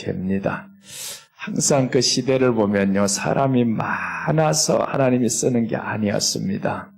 됩니다. 항상 그 시대를 보면요, 사람이 많아서 하나님이 쓰는 게 아니었습니다.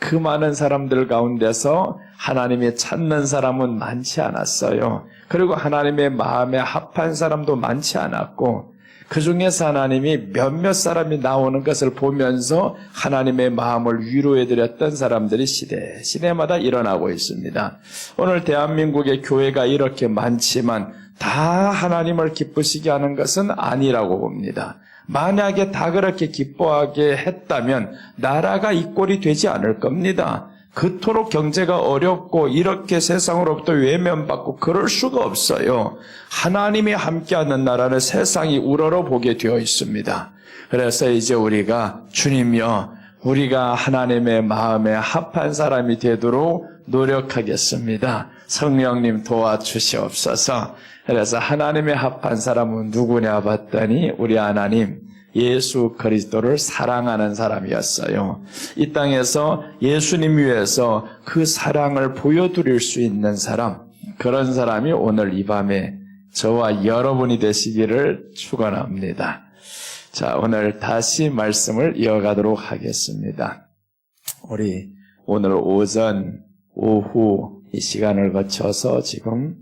그 많은 사람들 가운데서 하나님이 찾는 사람은 많지 않았어요. 그리고 하나님의 마음에 합한 사람도 많지 않았고, 그 중에서 하나님이 몇몇 사람이 나오는 것을 보면서 하나님의 마음을 위로해드렸던 사람들이 시대마다 일어나고 있습니다. 오늘 대한민국의 교회가 이렇게 많지만 다 하나님을 기쁘시게 하는 것은 아니라고 봅니다. 만약에 다 그렇게 기뻐하게 했다면 나라가 이 꼴이 되지 않을 겁니다. 그토록 경제가 어렵고 이렇게 세상으로부터 외면받고 그럴 수가 없어요. 하나님이 함께하는 나라는 세상이 우러러 보게 되어 있습니다. 그래서 이제 우리가 주님이여, 우리가 하나님의 마음에 합한 사람이 되도록 노력하겠습니다. 성령님 도와주시옵소서. 그래서 하나님에 합한 사람은 누구냐 봤더니 우리 하나님 예수 그리스도를 사랑하는 사람이었어요. 이 땅에서 예수님 위해서 그 사랑을 보여드릴 수 있는 사람, 그런 사람이 오늘 이 밤에 저와 여러분이 되시기를 축원합니다. 자, 오늘 다시 말씀을 이어가도록 하겠습니다. 우리 오늘 오전, 오후 이 시간을 거쳐서 지금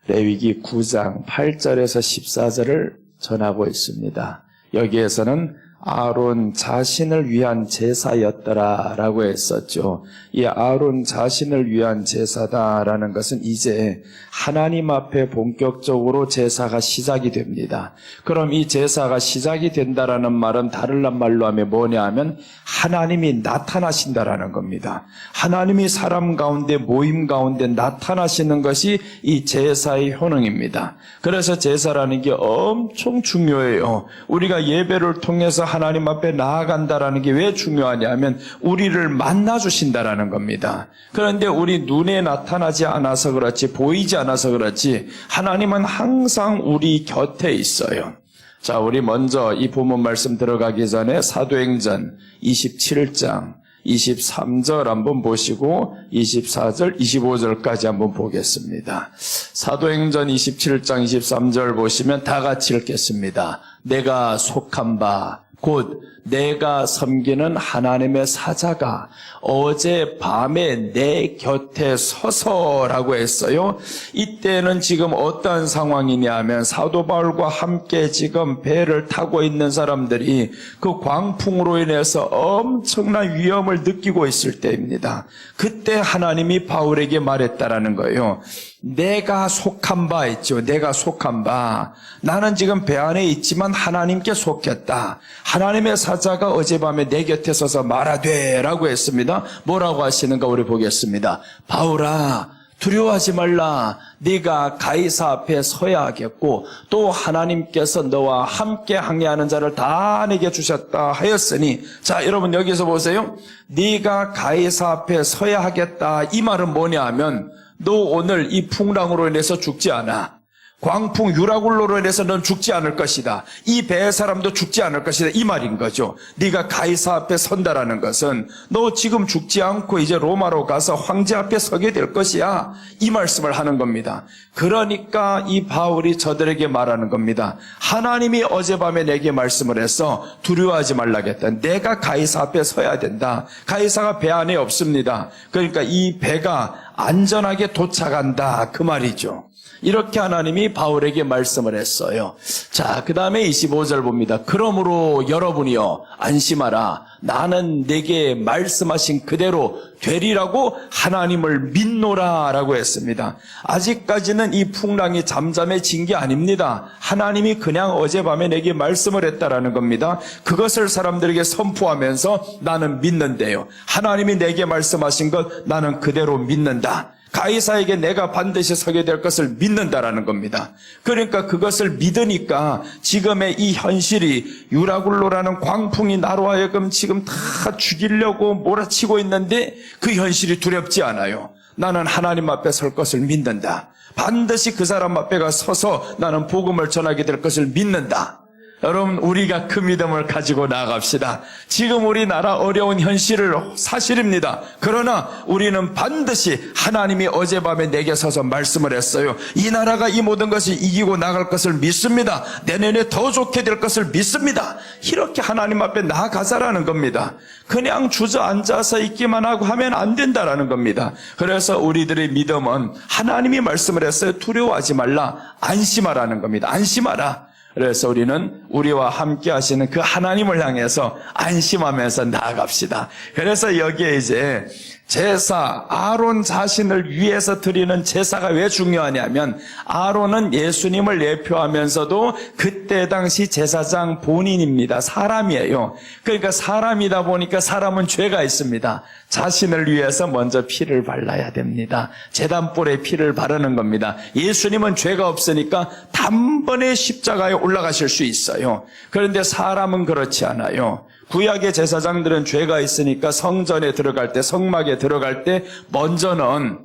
레위기 9장 8절에서 14절을 전하고 있습니다. 여기에서는 아론 자신을 위한 제사였더라라고 했었죠. 이 아론 자신을 위한 제사다라는 것은 이제 하나님 앞에 본격적으로 제사가 시작이 됩니다. 그럼 이 제사가 시작이 된다라는 말은 다른 말로 하면 뭐냐 하면 하나님이 나타나신다라는 겁니다. 하나님이 사람 가운데 모임 가운데 나타나시는 것이 이 제사의 효능입니다. 그래서 제사라는 게 엄청 중요해요. 우리가 예배를 통해서 하나님 앞에 나아간다라는 게 왜 중요하냐 하면 우리를 만나주신다라는 겁니다. 그런데 우리 눈에 나타나지 않아서 그렇지, 보이지 않아서 그렇지, 하나님은 항상 우리 곁에 있어요. 자, 우리 먼저 이 본문 말씀 들어가기 전에 사도행전 27장 23절 한번 보시고 24절, 25절까지 한번 보겠습니다. 사도행전 27장 23절 보시면 다 같이 읽겠습니다. 내가 속한 바 곧 내가 섬기는 하나님의 사자가 어젯밤에 내 곁에 서서라고 했어요. 이때는 지금 어떠한 상황이냐 하면 사도 바울과 함께 지금 배를 타고 있는 사람들이 그 광풍으로 인해서 엄청난 위험을 느끼고 있을 때입니다. 그때 하나님이 바울에게 말했다라는 거예요. 내가 속한 바 있죠. 내가 속한 바. 나는 지금 배 안에 있지만 하나님께 속했다. 하나님의 사자가 어젯밤에 내 곁에 서서 말하되 라고 했습니다. 뭐라고 하시는가 우리 보겠습니다. 바울아, 두려워하지 말라. 네가 가이사 앞에 서야 하겠고 또 하나님께서 너와 함께 항해하는 자를 다 내게 주셨다 하였으니, 자, 여러분 여기서 보세요. 네가 가이사 앞에 서야 하겠다. 이 말은 뭐냐 하면 너 오늘 이 풍랑으로 인해서 죽지 않아. 광풍 유라굴로로 인해서 넌 죽지 않을 것이다. 이 배의 사람도 죽지 않을 것이다. 이 말인 거죠. 네가 가이사 앞에 선다라는 것은 너 지금 죽지 않고 이제 로마로 가서 황제 앞에 서게 될 것이야. 이 말씀을 하는 겁니다. 그러니까 이 바울이 저들에게 말하는 겁니다. 하나님이 어젯밤에 내게 말씀을 해서 두려워하지 말라겠다. 내가 가이사 앞에 서야 된다. 가이사가 배 안에 없습니다. 그러니까 이 배가 안전하게 도착한다. 그 말이죠. 이렇게 하나님이 바울에게 말씀을 했어요. 자, 그 다음에 25절 봅니다. 그러므로 여러분이여 안심하라. 나는 내게 말씀하신 그대로 되리라고 하나님을 믿노라 라고 했습니다. 아직까지는 이 풍랑이 잠잠해진 게 아닙니다. 하나님이 그냥 어젯밤에 내게 말씀을 했다라는 겁니다. 그것을 사람들에게 선포하면서 나는 믿는데요. 하나님이 내게 말씀하신 것 나는 그대로 믿는다. 가이사에게 내가 반드시 서게 될 것을 믿는다라는 겁니다. 그러니까 그것을 믿으니까 지금의 이 현실이 유라굴로라는 광풍이 나로 하여금 지금 다 죽이려고 몰아치고 있는데 그 현실이 두렵지 않아요. 나는 하나님 앞에 설 것을 믿는다. 반드시 그 사람 앞에 가 서서 나는 복음을 전하게 될 것을 믿는다. 여러분, 우리가 그 믿음을 가지고 나아갑시다. 지금 우리나라 어려운 현실을 사실입니다. 그러나 우리는 반드시 하나님이 어젯밤에 내게 서서 말씀을 했어요. 이 나라가 이 모든 것을 이기고 나갈 것을 믿습니다. 내년에 더 좋게 될 것을 믿습니다. 이렇게 하나님 앞에 나아가자라는 겁니다. 그냥 주저앉아서 있기만 하고 하면 안 된다라는 겁니다. 그래서 우리들의 믿음은 하나님이 말씀을 했어요. 두려워하지 말라, 안심하라는 겁니다. 안심하라. 그래서 우리는 우리와 함께 하시는 그 하나님을 향해서 안심하면서 나아갑시다. 그래서 여기에 이제 제사, 아론 자신을 위해서 드리는 제사가 왜 중요하냐면 아론은 예수님을 예표하면서도 그때 당시 제사장 본인입니다. 사람이에요. 그러니까 사람이다 보니까 사람은 죄가 있습니다. 자신을 위해서 먼저 피를 발라야 됩니다. 제단불에 피를 바르는 겁니다. 예수님은 죄가 없으니까 단번에 십자가에 올라가실 수 있어요. 그런데 사람은 그렇지 않아요. 구약의 제사장들은 죄가 있으니까 성전에 들어갈 때, 성막에 들어갈 때 먼저는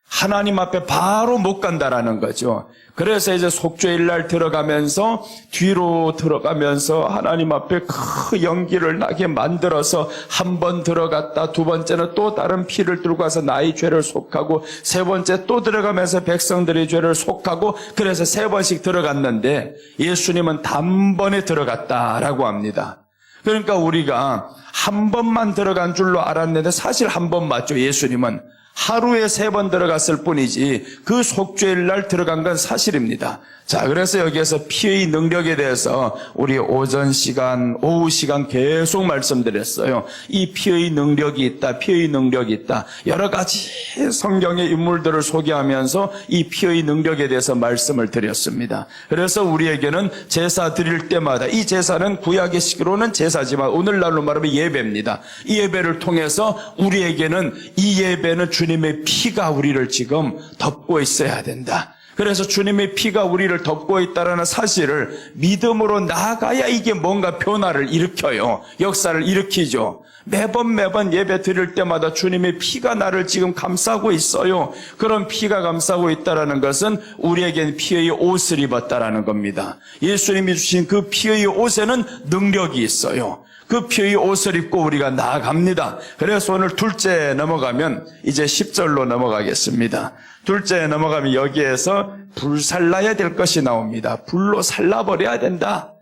하나님 앞에 바로 못 간다라는 거죠. 그래서 이제 속죄일날 들어가면서 뒤로 들어가면서 하나님 앞에 큰 연기를 나게 만들어서 한 번 들어갔다, 두 번째는 또 다른 피를 들고 와서 나의 죄를 속하고, 세 번째 또 들어가면서 백성들의 죄를 속하고, 그래서 세 번씩 들어갔는데 예수님은 단번에 들어갔다라고 합니다. 그러니까 우리가 한 번만 들어간 줄로 알았는데 사실 한 번 맞죠. 예수님은 하루에 3번 들어갔을 뿐이지 그 속죄일 날 들어간 건 사실입니다. 자, 그래서 여기에서 피의 능력에 대해서 우리 오전 시간, 오후 시간 계속 말씀드렸어요. 이 피의 능력이 있다, 피의 능력이 있다. 여러 가지 성경의 인물들을 소개하면서 이 피의 능력에 대해서 말씀을 드렸습니다. 그래서 우리에게는 제사 드릴 때마다, 이 제사는 구약의 시기로는 제사지만 오늘날로 말하면 예배입니다. 이 예배를 통해서 우리에게는 이 예배는 주님의 피가 우리를 지금 덮고 있어야 된다. 그래서 주님의 피가 우리를 덮고 있다는 사실을 믿음으로 나아가야 이게 뭔가 변화를 일으켜요. 역사를 일으키죠. 매번 예배 드릴 때마다 주님의 피가 나를 지금 감싸고 있어요. 그런 피가 감싸고 있다는 것은 우리에겐 피의 옷을 입었다라는 겁니다. 예수님이 주신 그 피의 옷에는 능력이 있어요. 그 피의 옷을 입고 우리가 나아갑니다. 그래서 오늘 둘째 넘어가면 이제 10절로 넘어가겠습니다. 둘째 넘어가면 여기에서 불살라야 될 것이 나옵니다. 불로 살라버려야 된다.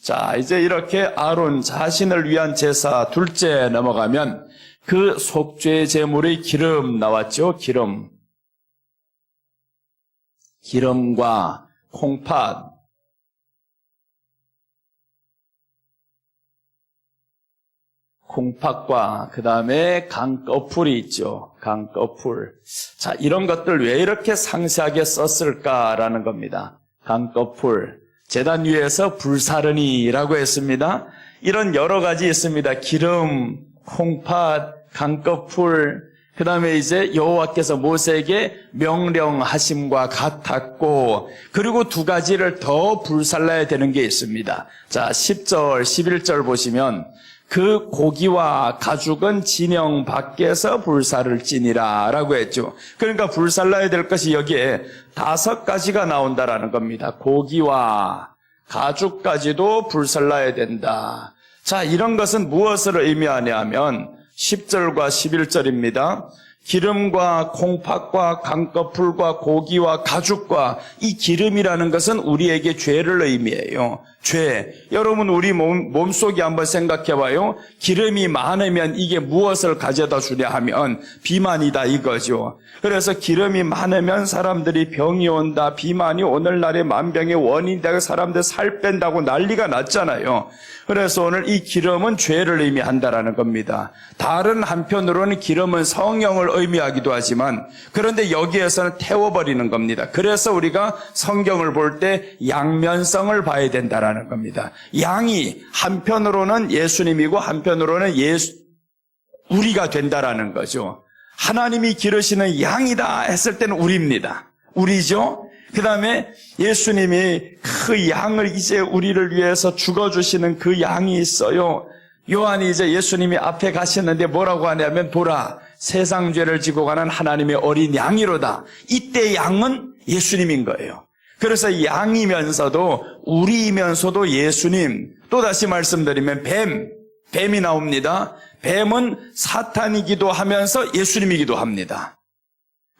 자, 이제 이렇게 아론 자신을 위한 제사 둘째 넘어가면 그 속죄 제물의 기름 나왔죠. 기름과 콩팥, 콩팥과 그 다음에 강꺼풀이 있죠. 강꺼풀. 자, 이런 것들 왜 이렇게 상세하게 썼을까라는 겁니다. 강꺼풀. 제단 위에서 불사르니라고 했습니다. 이런 여러 가지 있습니다. 기름, 콩팥, 강꺼풀. 그 다음에 이제 여호와께서 모세에게 명령하심과 같았고, 그리고 두 가지를 더 불살라야 되는 게 있습니다. 자, 10절, 11절 보시면 그 고기와 가죽은 진영 밖에서 불살을 찌니라 라고 했죠. 그러니까 불살라야 될 것이 여기에 5가지가 나온다라는 겁니다. 고기와 가죽까지도 불살라야 된다. 자, 이런 것은 무엇을 의미하냐면 10절과 11절입니다. 기름과 콩팥과 강꺼풀과 고기와 가죽과 이 기름이라는 것은 우리에게 죄를 의미해요. 죄. 여러분 우리 몸속에 한번 생각해봐요. 기름이 많으면 이게 무엇을 가져다 주냐 하면 비만이다 이거죠. 그래서 기름이 많으면 사람들이 병이 온다. 비만이 오늘날의 만병의 원인이 되고 사람들 살 뺀다고 난리가 났잖아요. 그래서 오늘 이 기름은 죄를 의미한다라는 겁니다. 다른 한편으로는 기름은 성령을 의미하기도 하지만 그런데 여기에서는 태워버리는 겁니다. 그래서 우리가 성경을 볼 때 양면성을 봐야 된다라는 겁니다. 양이 한편으로는 예수님이고 한편으로는 우리가 된다라는 거죠. 하나님이 기르시는 양이다 했을 때는 우리입니다. 우리죠. 그 다음에 예수님이 그 양을 이제 우리를 위해서 죽어주시는 그 양이 있어요. 요한이 이제 예수님이 앞에 가시는데 뭐라고 하냐면 보라 세상 죄를 지고 가는 하나님의 어린 양이로다. 이때 양은 예수님인 거예요. 그래서 양이면서도 우리이면서도 예수님, 또다시 말씀드리면 뱀이 나옵니다. 뱀은 사탄이기도 하면서 예수님이기도 합니다.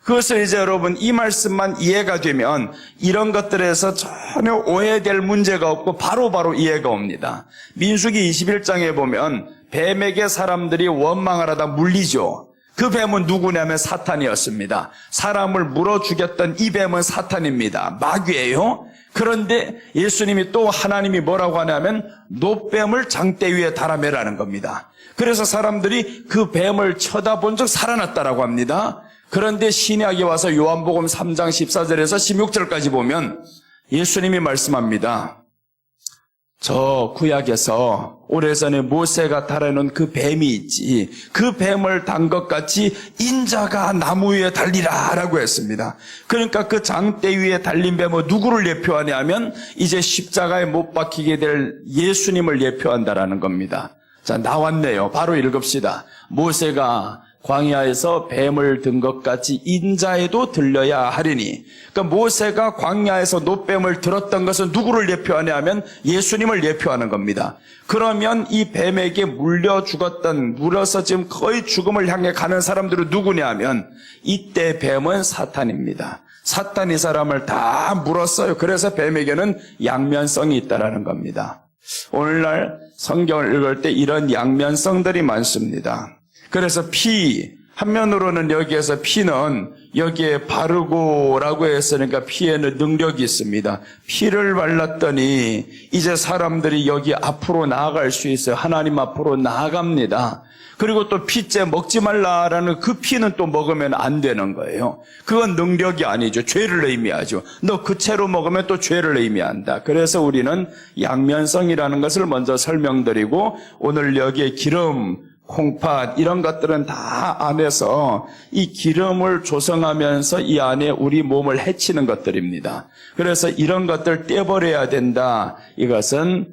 그것을 이제 여러분 이 말씀만 이해가 되면 이런 것들에서 전혀 오해될 문제가 없고 바로바로 이해가 옵니다. 민수기 21장에 보면 뱀에게 사람들이 원망을 하다 물리죠. 그 뱀은 누구냐면 사탄이었습니다. 사람을 물어 죽였던 이 뱀은 사탄입니다. 마귀예요. 그런데 예수님이 또 하나님이 뭐라고 하냐면 노뱀을 장대 위에 달아매라는 겁니다. 그래서 사람들이 그 뱀을 쳐다본 적 살아났다라고 합니다. 그런데 신약에 와서 요한복음 3장 14절에서 16절까지 보면 예수님이 말씀합니다. 저 구약에서 오래전에 모세가 달아놓은 그 뱀이 있지, 그 뱀을 단 것 같이 인자가 나무 위에 달리라 라고 했습니다. 그러니까 그 장대 위에 달린 뱀은 누구를 예표하냐면 이제 십자가에 못 박히게 될 예수님을 예표한다라는 겁니다. 자, 나왔네요. 바로 읽읍시다. 모세가 광야에서 뱀을 든 것 같이 인자에도 들려야 하리니. 그러니까 모세가 광야에서 노뱀을 들었던 것은 누구를 예표하냐면 예수님을 예표하는 겁니다. 그러면 이 뱀에게 물려서 지금 거의 죽음을 향해 가는 사람들은 누구냐면 이때 뱀은 사탄입니다. 사탄이 사람을 다 물었어요. 그래서 뱀에게는 양면성이 있다라는 겁니다. 오늘날 성경을 읽을 때 이런 양면성들이 많습니다. 그래서 한면으로는 여기에서 피는 여기에 바르고라고 했으니까 피에는 능력이 있습니다. 피를 발랐더니 이제 사람들이 여기 앞으로 나아갈 수 있어요. 하나님 앞으로 나아갑니다. 그리고 또 피째 먹지 말라라는 그 피는 또 먹으면 안 되는 거예요. 그건 능력이 아니죠. 죄를 의미하죠. 너 그 채로 먹으면 또 죄를 의미한다. 그래서 우리는 양면성이라는 것을 먼저 설명드리고 오늘 여기에 기름, 콩팥 이런 것들은 다 안에서 이 기름을 조성하면서 이 안에 우리 몸을 해치는 것들입니다. 그래서 이런 것들 떼버려야 된다. 이것은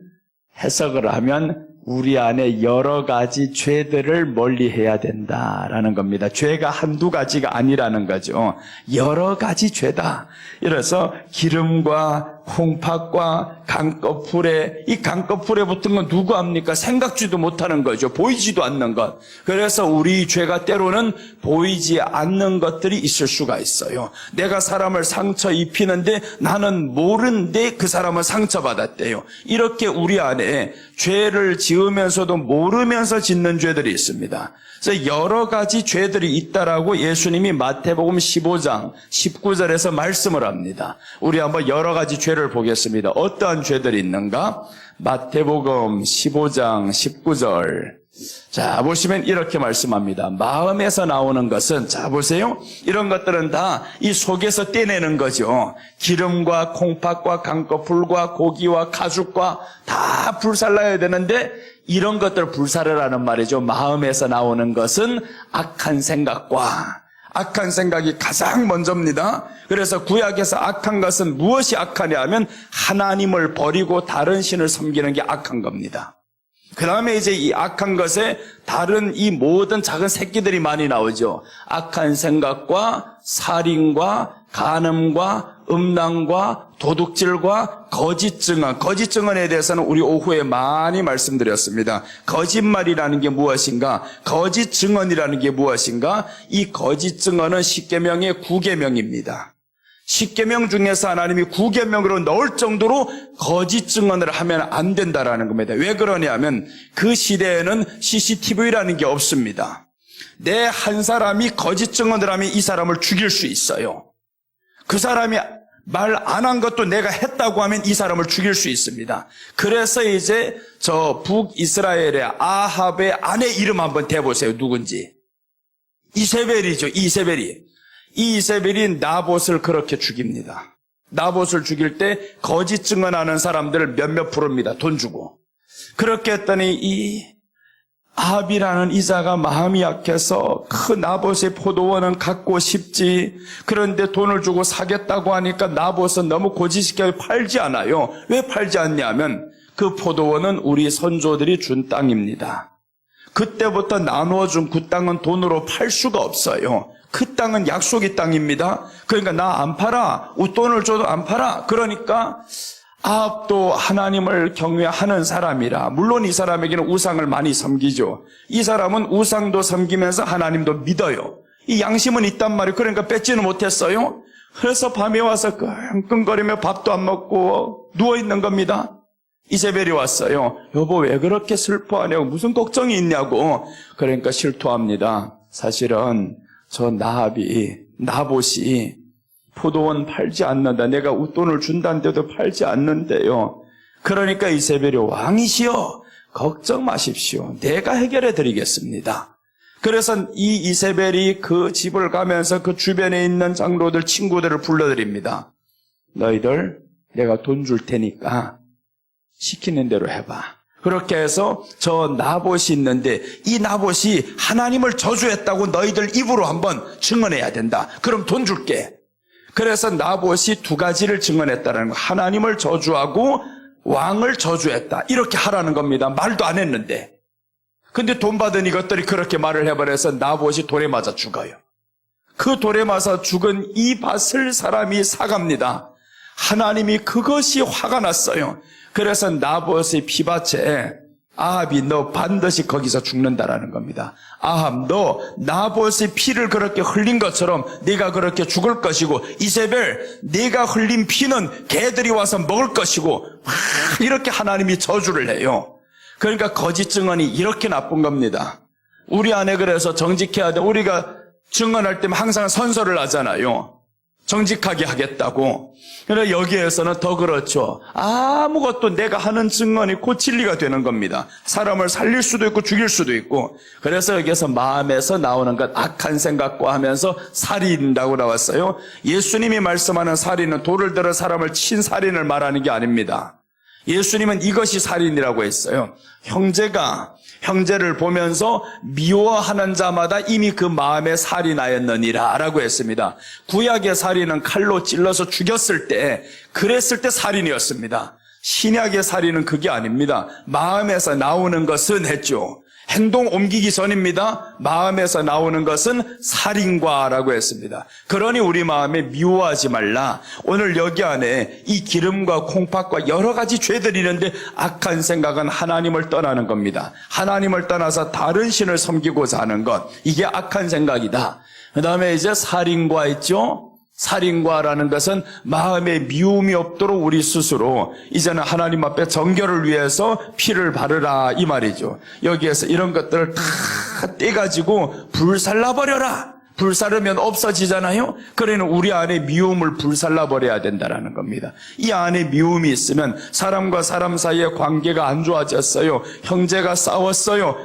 해석을 하면 우리 안에 여러 가지 죄들을 멀리해야 된다라는 겁니다. 죄가 한두 가지가 아니라는 거죠. 여러 가지 죄다. 이래서 기름과 콩팥과 강꺼풀에, 이 강꺼풀에 붙은 건 누구 압니까? 생각지도 못하는 거죠. 보이지도 않는 것. 그래서 우리 죄가 때로는 보이지 않는 것들이 있을 수가 있어요. 내가 사람을 상처 입히는데 나는 모르는데 그 사람은 상처받았대요. 이렇게 우리 안에 죄를 지으면서도 모르면서 짓는 죄들이 있습니다. 그래서 여러 가지 죄들이 있다라고 예수님이 마태복음 15장 19절에서 말씀을 합니다. 우리 한번 여러 가지 죄를 보겠습니다. 어떠한 죄들이 있는가? 마태복음 15장 19절. 자, 보시면 이렇게 말씀합니다. 마음에서 나오는 것은, 자, 보세요. 이런 것들은 다 이 속에서 떼내는 거죠. 기름과 콩팥과 강꺼풀과 고기와 가죽과 다 불살라야 되는데, 이런 것들을 불사르라는 말이죠. 마음에서 나오는 것은 악한 생각이 가장 먼저입니다. 그래서 구약에서 악한 것은 무엇이 악하냐 하면 하나님을 버리고 다른 신을 섬기는 게 악한 겁니다. 그 다음에 이제 이 악한 것에 다른 이 모든 작은 새끼들이 많이 나오죠. 악한 생각과 살인과 간음과 음란과 도둑질과 거짓 증언에 대해서는 우리 오후에 많이 말씀드렸습니다. 거짓말이라는 게 무엇인가? 거짓 증언이라는 게 무엇인가? 이 거짓 증언은 십계명의 9계명입니다. 10계명 중에서 하나님이 9계명으로 넣을 정도로 거짓 증언을 하면 안 된다라는 겁니다. 왜 그러냐면 그 시대에는 CCTV라는 게 없습니다. 내 한 사람이 거짓 증언을 하면 이 사람을 죽일 수 있어요. 그 사람이 말 안 한 것도 내가 했다고 하면 이 사람을 죽일 수 있습니다. 그래서 이제 저 북이스라엘의 아합의 아내 이름 한번 대보세요. 누군지. 이세벨이죠. 이세벨이 나봇을 그렇게 죽입니다. 나봇을 죽일 때 거짓 증언하는 사람들 몇몇 프로입니다. 돈 주고. 그렇게 했더니 이 아합이라는 이자가 마음이 약해서 그 나봇의 포도원은 갖고 싶지. 그런데 돈을 주고 사겠다고 하니까 나봇은 너무 고지식하게 팔지 않아요. 왜 팔지 않냐면 그 포도원은 우리 선조들이 준 땅입니다. 그때부터 나누어 준 그 땅은 돈으로 팔 수가 없어요. 그 땅은 약속의 땅입니다. 그러니까 나 안 팔아. 웃돈을 줘도 안 팔아. 그러니까 아합도 하나님을 경외하는 사람이라. 물론 이 사람에게는 우상을 많이 섬기죠. 이 사람은 우상도 섬기면서 하나님도 믿어요. 이 양심은 있단 말이에요. 그러니까 뺏지는 못했어요. 그래서 밤에 와서 끙끙거리며 밥도 안 먹고 누워있는 겁니다. 이세벨이 왔어요. 여보 왜 그렇게 슬퍼하냐고, 무슨 걱정이 있냐고. 그러니까 실토합니다. 사실은 저 나봇이 포도원 팔지 않는다. 내가 웃돈을 준다는데도 팔지 않는데요. 그러니까 이세벨이 왕이시여 걱정 마십시오. 내가 해결해 드리겠습니다. 그래서 이 이세벨이 그 집을 가면서 그 주변에 있는 장로들 친구들을 불러드립니다. 너희들 내가 돈 줄 테니까 시키는 대로 해봐. 그렇게 해서 저 나봇이 있는데 이 나봇이 하나님을 저주했다고 너희들 입으로 한번 증언해야 된다. 그럼 돈 줄게. 그래서 나봇이 두 가지를 증언했다는 거. 하나님을 저주하고 왕을 저주했다. 이렇게 하라는 겁니다. 말도 안 했는데. 근데 돈 받은 이것들이 그렇게 말을 해버려서 나봇이 돌에 맞아 죽어요. 그 돌에 맞아 죽은 이 밭을 사람이 사갑니다. 하나님이 그것이 화가 났어요. 그래서 나봇의 피밭에 아합이 너 반드시 거기서 죽는다라는 겁니다. 아합 너 나봇의 피를 그렇게 흘린 것처럼 네가 그렇게 죽을 것이고 이세벨 네가 흘린 피는 개들이 와서 먹을 것이고 이렇게 하나님이 저주를 해요. 그러니까 거짓 증언이 이렇게 나쁜 겁니다. 우리 안에 그래서 정직해야 돼. 우리가 증언할 때면 항상 선서를 하잖아요. 정직하게 하겠다고. 그런데 여기에서는 더 그렇죠. 아무것도 내가 하는 증언이 곧 진리가 되는 겁니다. 사람을 살릴 수도 있고 죽일 수도 있고. 그래서 여기에서 마음에서 나오는 것 악한 생각과 하면서 살인이라고 나왔어요. 예수님이 말씀하는 살인은 돌을 들어 사람을 친 살인을 말하는 게 아닙니다. 예수님은 이것이 살인이라고 했어요. 형제가 형제를 보면서 미워하는 자마다 이미 그 마음에 살인하였느니라 라고 했습니다. 구약의 살인은 칼로 찔러서 죽였을 때, 그랬을 때 살인이었습니다. 신약의 살인은 그게 아닙니다. 마음에서 나오는 것은 했죠. 행동 옮기기 전입니다. 마음에서 나오는 것은 살인과라고 했습니다. 그러니 우리 마음에 미워하지 말라. 오늘 여기 안에 이 기름과 콩팥과 여러 가지 죄들이 있는데 악한 생각은 하나님을 떠나는 겁니다. 하나님을 떠나서 다른 신을 섬기고자 하는 것. 이게 악한 생각이다. 그 다음에 이제 살인과 있죠. 살인과라는 것은 마음에 미움이 없도록 우리 스스로 이제는 하나님 앞에 정결을 위해서 피를 바르라 이 말이죠. 여기에서 이런 것들을 다 떼가지고 불살라버려라. 불사르면 없어지잖아요. 그러니 우리 안에 미움을 불살라버려야 된다는 겁니다. 이 안에 미움이 있으면 사람과 사람 사이의 관계가 안 좋아졌어요. 형제가 싸웠어요.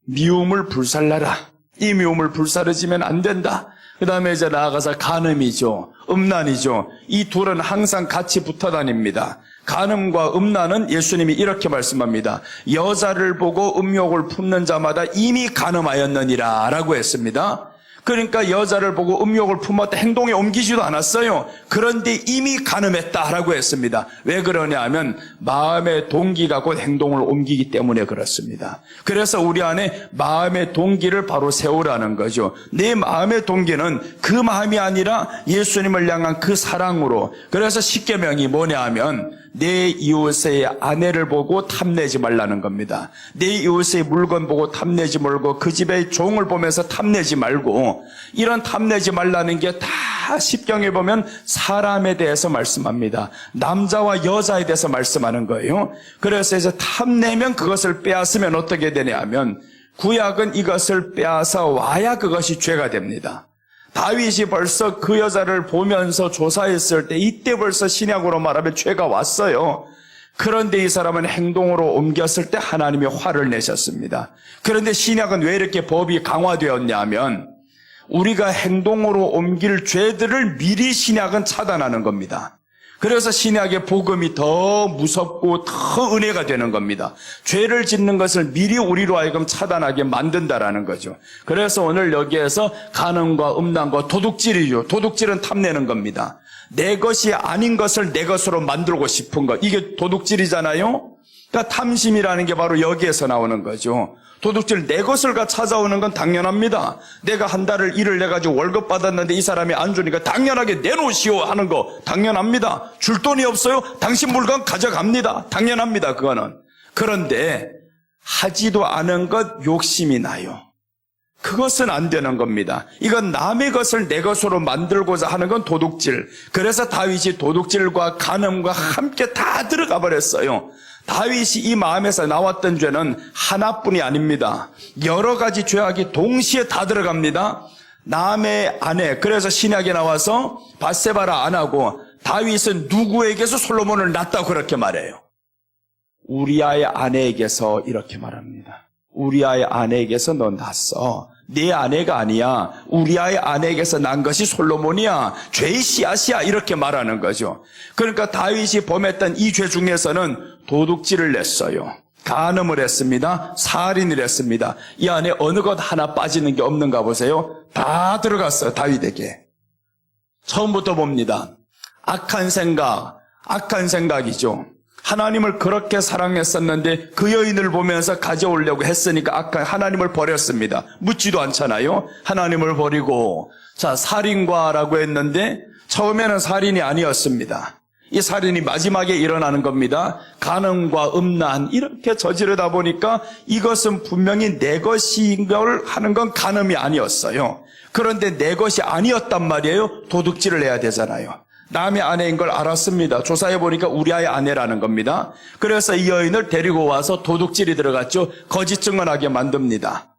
미움을 불살라라. 이 미움을 불사르지면 안 된다. 그 다음에 이제 나아가서 간음이죠. 음란이죠. 이 둘은 항상 같이 붙어 다닙니다. 간음과 음란은 예수님이 이렇게 말씀합니다. 여자를 보고 음욕을 품는 자마다 이미 간음하였느니라 라고 했습니다. 그러니까 여자를 보고 음욕을 품었다 행동에 옮기지도 않았어요. 그런데 이미 간음했다라고 했습니다. 왜 그러냐 하면 마음의 동기가 곧 행동을 옮기기 때문에 그렇습니다. 그래서 우리 안에 마음의 동기를 바로 세우라는 거죠. 내 마음의 동기는 그 마음이 아니라 예수님을 향한 그 사랑으로. 그래서 십계명이 뭐냐 하면 내 이웃의 아내를 보고 탐내지 말라는 겁니다. 내 이웃의 물건 보고 탐내지 말고 그 집의 종을 보면서 탐내지 말고, 이런 탐내지 말라는 게 다 십경에 보면 사람에 대해서 말씀합니다. 남자와 여자에 대해서 말씀하는 거예요. 그래서 이제 탐내면 그것을 빼앗으면 어떻게 되냐 하면 구약은 이것을 빼앗아 와야 그것이 죄가 됩니다. 다윗이 벌써 그 여자를 보면서 조사했을 때 이때 벌써 신약으로 말하면 죄가 왔어요. 그런데 이 사람은 행동으로 옮겼을 때 하나님이 화를 내셨습니다. 그런데 신약은 왜 이렇게 법이 강화되었냐 하면 우리가 행동으로 옮길 죄들을 미리 신약은 차단하는 겁니다. 그래서 신약의 복음이 더 무섭고 더 은혜가 되는 겁니다. 죄를 짓는 것을 미리 우리로 하여금 차단하게 만든다라는 거죠. 그래서 오늘 여기에서 간음과 음란과 도둑질이죠. 도둑질은 탐내는 겁니다. 내 것이 아닌 것을 내 것으로 만들고 싶은 것. 이게 도둑질이잖아요. 그러니까 탐심이라는 게 바로 여기에서 나오는 거죠. 도둑질 내 것을 찾아오는 건 당연합니다. 내가 한 달을 일을 내가지고 월급 받았는데 이 사람이 안 주니까 당연하게 내놓으시오 하는 거 당연합니다. 줄 돈이 없어요? 당신 물건 가져갑니다. 당연합니다. 그거는. 그런데 하지도 않은 것 욕심이 나요. 그것은 안 되는 겁니다. 이건 남의 것을 내 것으로 만들고자 하는 건 도둑질. 그래서 다윗이 도둑질과 간음과 함께 다 들어가 버렸어요. 다윗이 이 마음에서 나왔던 죄는 하나뿐이 아닙니다. 여러 가지 죄악이 동시에 다 들어갑니다. 남의 아내, 그래서 신약에 나와서 밧세바라 안 하고 다윗은 누구에게서 솔로몬을 낳았다고 그렇게 말해요. 우리아의 아내에게서 이렇게 말합니다. 우리아의 아내에게서 너 낳았어. 네 아내가 아니야. 우리아의 아내에게서 난 것이 솔로몬이야. 죄의 씨앗이야. 이렇게 말하는 거죠. 그러니까 다윗이 범했던 이 죄 중에서는 도둑질을 냈어요. 간음을 했습니다. 살인을 했습니다. 이 안에 어느 것 하나 빠지는 게 없는가 보세요. 다 들어갔어요. 다윗에게. 처음부터 봅니다. 악한 생각이죠. 하나님을 그렇게 사랑했었는데 그 여인을 보면서 가져오려고 했으니까 하나님을 버렸습니다. 묻지도 않잖아요. 하나님을 버리고 살인과라고 했는데 처음에는 살인이 아니었습니다. 이 살인이 마지막에 일어나는 겁니다. 간음과 음란 이렇게 저지르다 보니까 이것은 분명히 내 것인 걸 하는 건 간음이 아니었어요. 그런데 내 것이 아니었단 말이에요. 도둑질을 해야 되잖아요. 남의 아내인 걸 알았습니다. 조사해 보니까 우리아의 아내라는 겁니다. 그래서 이 여인을 데리고 와서 도둑질이 들어갔죠. 거짓 증언하게 만듭니다.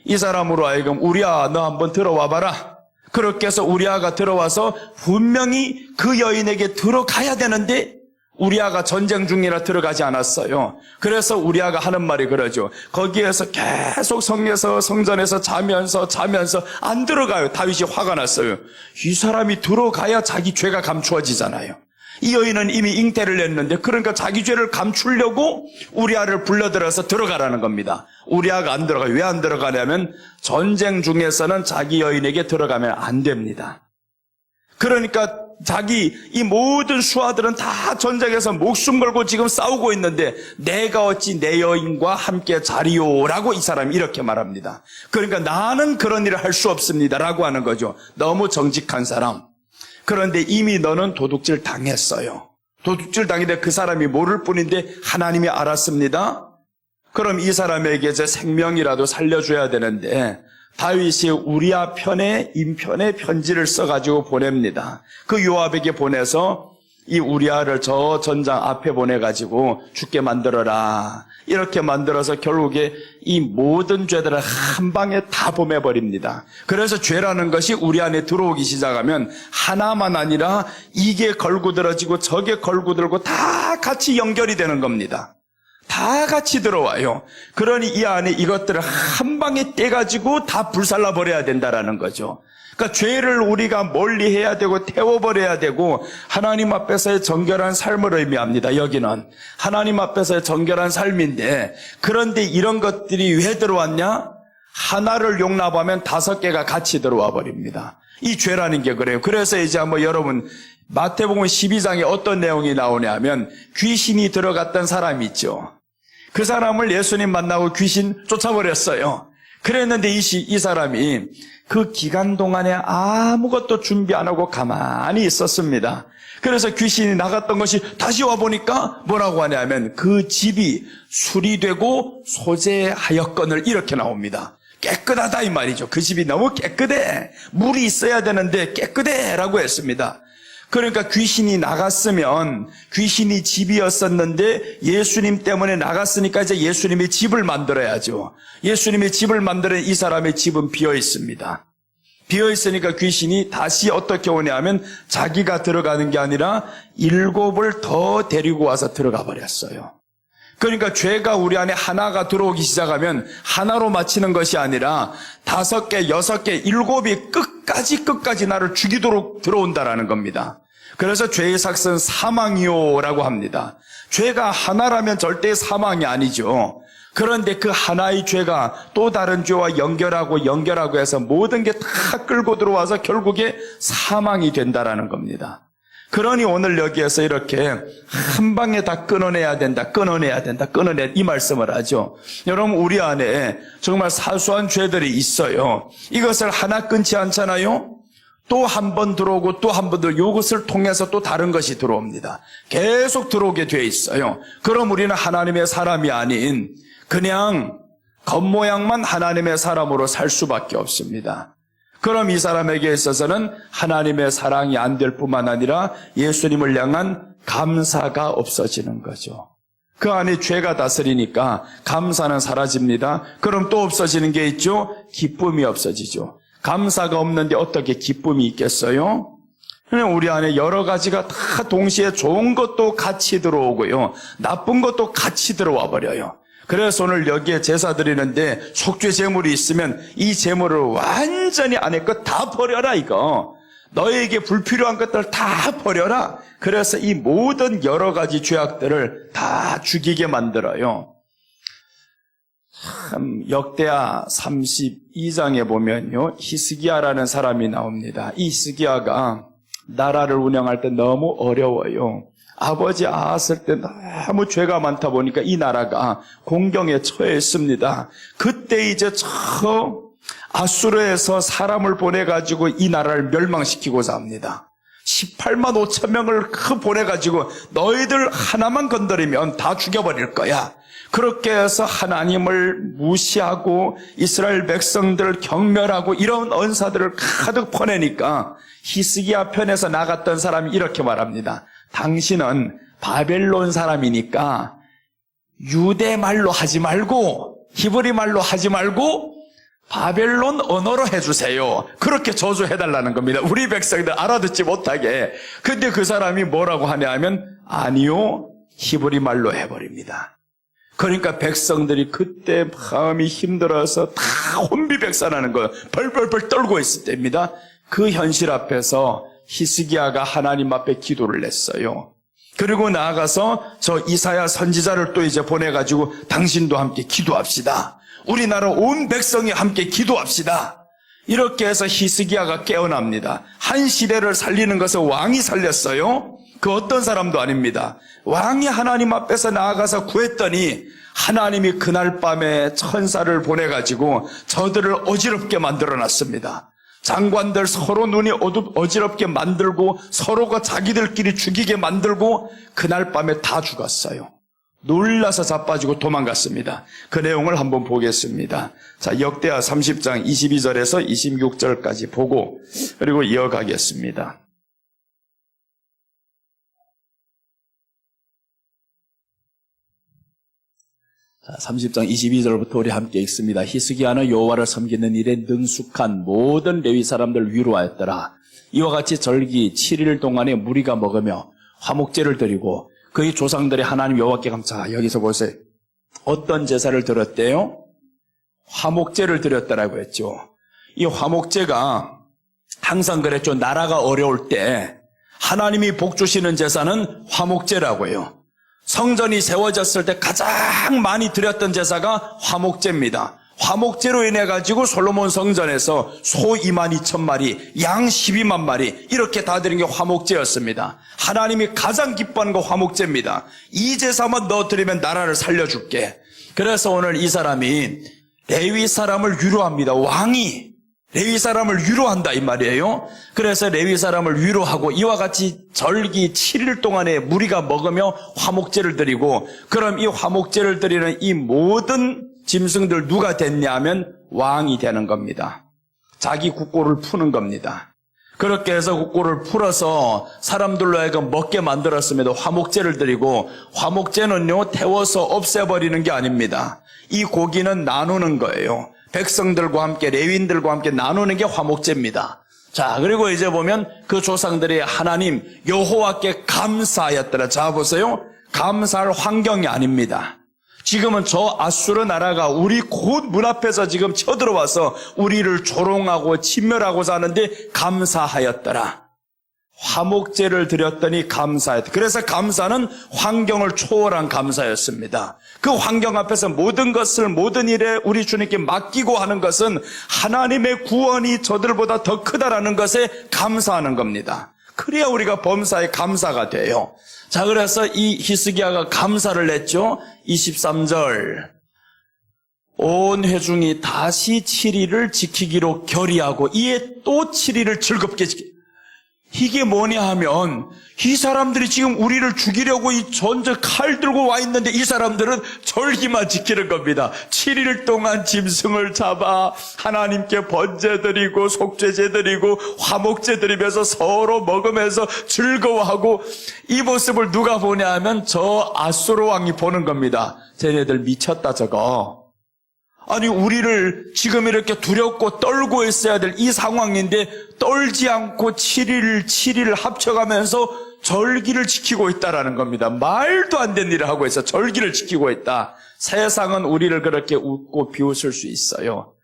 이 사람으로 하여금 우리아 너 한번 들어와 봐라. 그렇게 해서 우리아가 들어와서 분명히 그 여인에게 들어가야 되는데 우리아가 전쟁 중이라 들어가지 않았어요. 그래서 우리아가 하는 말이 그러죠. 거기에서 계속 성전에서 자면서 안 들어가요. 다윗이 화가 났어요. 이 사람이 들어가야 자기 죄가 감추어지잖아요. 이 여인은 이미 잉태를 냈는데 그러니까 자기 죄를 감추려고 우리아를 불러들여서 들어가라는 겁니다. 우리아가 안 들어가요. 왜 안 들어가냐면 전쟁 중에서는 자기 여인에게 들어가면 안 됩니다. 그러니까 이 모든 수하들은 다 전쟁에서 목숨 걸고 지금 싸우고 있는데 내가 어찌 내 여인과 함께 자리요라고 이 사람이 이렇게 말합니다. 그러니까 나는 그런 일을 할 수 없습니다라고 하는 거죠. 너무 정직한 사람. 그런데 이미 너는 도둑질 당했어요. 도둑질 당했는데 그 사람이 모를 뿐인데 하나님이 알았습니다. 그럼 이 사람에게 제 생명이라도 살려줘야 되는데 다윗이 우리아 편에 인편에 편지를 써가지고 보냅니다. 그 요압에게 보내서 이 우리아를 저 전장 앞에 보내가지고 죽게 만들어라. 이렇게 만들어서 결국에 이 모든 죄들을 한 방에 다 범해버립니다. 그래서 죄라는 것이 우리 안에 들어오기 시작하면 하나만 아니라 이게 걸고 들어지고 저게 걸고 들고 다 같이 연결이 되는 겁니다. 다 같이 들어와요. 그러니 이 안에 이것들을 한 방에 떼가지고 다 불살라 버려야 된다라는 거죠. 그러니까 죄를 우리가 멀리 해야 되고 태워버려야 되고 하나님 앞에서의 정결한 삶을 의미합니다. 여기는 하나님 앞에서의 정결한 삶인데 그런데 이런 것들이 왜 들어왔냐? 하나를 용납하면 5개가 같이 들어와 버립니다. 이 죄라는 게 그래요. 그래서 이제 한번 여러분 마태복음 12장에 어떤 내용이 나오냐면 귀신이 들어갔던 사람이 있죠. 그 사람을 예수님 만나고 귀신 쫓아버렸어요. 그랬는데 이 사람이 그 기간 동안에 아무것도 준비 안 하고 가만히 있었습니다. 그래서 귀신이 나갔던 것이 다시 와보니까 뭐라고 하냐면 그 집이 수리되고 소재하였거늘 이렇게 나옵니다. 깨끗하다 이 말이죠. 그 집이 너무 깨끗해. 물이 있어야 되는데 깨끗해 라고 했습니다. 그러니까 귀신이 나갔으면 귀신이 집이었었는데 예수님 때문에 나갔으니까 이제 예수님의 집을 만들어야죠. 예수님의 집을 만드는 이 사람의 집은 비어 있습니다. 비어 있으니까 귀신이 다시 어떻게 오냐면 자기가 들어가는 게 아니라 7을 더 데리고 와서 들어가 버렸어요. 그러니까 죄가 우리 안에 하나가 들어오기 시작하면 하나로 마치는 것이 아니라 5개, 6개, 7이 끝까지 나를 죽이도록 들어온다라는 겁니다. 그래서 죄의 삭은 사망이요라고 합니다. 죄가 하나라면 절대 사망이 아니죠. 그런데 그 하나의 죄가 또 다른 죄와 연결하고 해서 모든 게 다 끌고 들어와서 결국에 사망이 된다라는 겁니다. 그러니 오늘 여기에서 이렇게 한 방에 다 끊어내야 된다, 이 말씀을 하죠. 여러분, 우리 안에 정말 사소한 죄들이 있어요. 이것을 하나 끊지 않잖아요? 또 한 번 들어오고 또 한 번 들어오고 이것을 통해서 또 다른 것이 들어옵니다. 계속 들어오게 돼 있어요. 그럼 우리는 하나님의 사람이 아닌 그냥 겉모양만 하나님의 사람으로 살 수밖에 없습니다. 그럼 이 사람에게 있어서는 하나님의 사랑이 안 될 뿐만 아니라 예수님을 향한 감사가 없어지는 거죠. 그 안에 죄가 다스리니까 감사는 사라집니다. 그럼 또 없어지는 게 있죠? 기쁨이 없어지죠. 감사가 없는데 어떻게 기쁨이 있겠어요? 그냥 우리 안에 여러 가지가 다 동시에 좋은 것도 같이 들어오고요. 나쁜 것도 같이 들어와 버려요. 그래서 오늘 여기에 제사 드리는데 속죄 제물이 있으면 이 제물을 완전히 안에 것 다 버려라 이거. 너에게 불필요한 것들 다 버려라. 그래서 이 모든 여러 가지 죄악들을 다 죽이게 만들어요. 참 역대하 32장에 보면요. 히스기야라는 사람이 나옵니다. 이 히스기야가 나라를 운영할 때 너무 어려워요. 아버지 아하스 때 너무 죄가 많다 보니까 이 나라가 공경에 처했습니다. 그때 이제 아수르에서 사람을 보내가지고 이 나라를 멸망시키고자 합니다. 18만 5천 명을 보내가지고 너희들 하나만 건드리면 다 죽여버릴 거야. 그렇게 해서 하나님을 무시하고 이스라엘 백성들을 경멸하고 이런 언사들을 가득 퍼내니까 히스기야 편에서 나갔던 사람이 이렇게 말합니다. 당신은 바벨론 사람이니까 유대 말로 하지 말고 히브리 말로 하지 말고 바벨론 언어로 해주세요. 그렇게 저주해달라는 겁니다. 우리 백성들 알아듣지 못하게. 근데 그 사람이 뭐라고 하냐 하면 아니요, 히브리 말로 해버립니다. 그러니까 백성들이 그때 마음이 힘들어서 다 혼비백산하는 거예요. 벌벌벌 떨고 있을 때입니다. 그 현실 앞에서 히스기야가 하나님 앞에 기도를 했어요. 그리고 나아가서 저 이사야 선지자를 또 이제 보내가지고 당신도 함께 기도합시다. 우리나라 온 백성이 함께 기도합시다. 이렇게 해서 히스기야가 깨어납니다. 한 시대를 살리는 것을 왕이 살렸어요. 그 어떤 사람도 아닙니다. 왕이 하나님 앞에서 나아가서 구했더니 하나님이 그날 밤에 천사를 보내가지고 저들을 어지럽게 만들어놨습니다. 장관들 서로 눈이 어지럽게 만들고 서로가 자기들끼리 죽이게 만들고 그날 밤에 다 죽었어요. 놀라서 자빠지고 도망갔습니다. 그 내용을 한번 보겠습니다. 자, 역대하 30장 22절에서 26절까지 보고 그리고 이어가겠습니다. 자, 30장 22절부터 우리 함께 읽습니다. 히스기야는 여호와를 섬기는 일에 능숙한 모든 레위 사람들 위로하였더라. 이와 같이 절기 7일 동안에 무리가 먹으며 화목제를 드리고 그의 조상들이 하나님 여호와께 감사. 여기서 보세요. 어떤 제사를 드렸대요? 화목제를 드렸다라고 했죠. 이 화목제가 항상 그랬죠. 나라가 어려울 때 하나님이 복 주시는 제사는 화목제라고 해요. 성전이 세워졌을 때 가장 많이 드렸던 제사가 화목제입니다. 화목제로 인해 가지고 솔로몬 성전에서 소 22,000마리, 양 12만 마리 이렇게 다 드린 게 화목제였습니다. 하나님이 가장 기뻐하는 거 화목제입니다. 이 제사만 너 드리면 나라를 살려줄게. 그래서 오늘 이 사람이 레위 사람을 위로합니다. 왕이 레위 사람을 위로한다 이 말이에요. 그래서 레위 사람을 위로하고 이와 같이 절기 7일 동안에 무리가 먹으며 화목제를 드리고 그럼 이 화목제를 드리는 이 모든 짐승들 누가 됐냐 하면 왕이 되는 겁니다. 자기 국고를 푸는 겁니다. 그렇게 해서 국고를 풀어서 사람들로 하여금 먹게 만들었습니다. 화목제를 드리고 화목제는요 태워서 없애버리는 게 아닙니다. 이 고기는 나누는 거예요. 백성들과 함께 레위인들과 함께 나누는 게 화목제입니다. 자, 그리고 이제 보면 그 조상들이 하나님 여호와께 감사하였더라. 자, 보세요. 감사할 환경이 아닙니다. 지금은 저 아수르 나라가 우리 곧 문 앞에서 지금 쳐들어와서 우리를 조롱하고 침멸하고자 하는데 감사하였더라. 화목제를 드렸더니 감사했다. 그래서 감사는 환경을 초월한 감사였습니다. 그 환경 앞에서 모든 것을 모든 일에 우리 주님께 맡기고 하는 것은 하나님의 구원이 저들보다 더 크다라는 것에 감사하는 겁니다. 그래야 우리가 범사에 감사가 돼요. 자, 그래서 이 히스기야가 감사를 했죠. 23절. 온 회중이 다시 7일을 지키기로 결의하고 이에 또 7일을 즐겁게 이게 뭐냐 하면 이 사람들이 지금 우리를 죽이려고 이 전저 칼 들고 와 있는데 이 사람들은 절기만 지키는 겁니다. 7일 동안 짐승을 잡아 하나님께 번제 드리고 속죄제 드리고 화목제 드리면서 서로 먹으면서 즐거워하고 이 모습을 누가 보냐 하면 저 아수르 왕이 보는 겁니다. 쟤네들 미쳤다 저거. 아니 우리를 지금 이렇게 두렵고 떨고 있어야 될 이 상황인데 떨지 않고 7일 합쳐가면서 절기를 지키고 있다라는 겁니다. 말도 안 되는 일을 하고 있어. 절기를 지키고 있다. 세상은 우리를 그렇게 웃고 비웃을 수 있어요.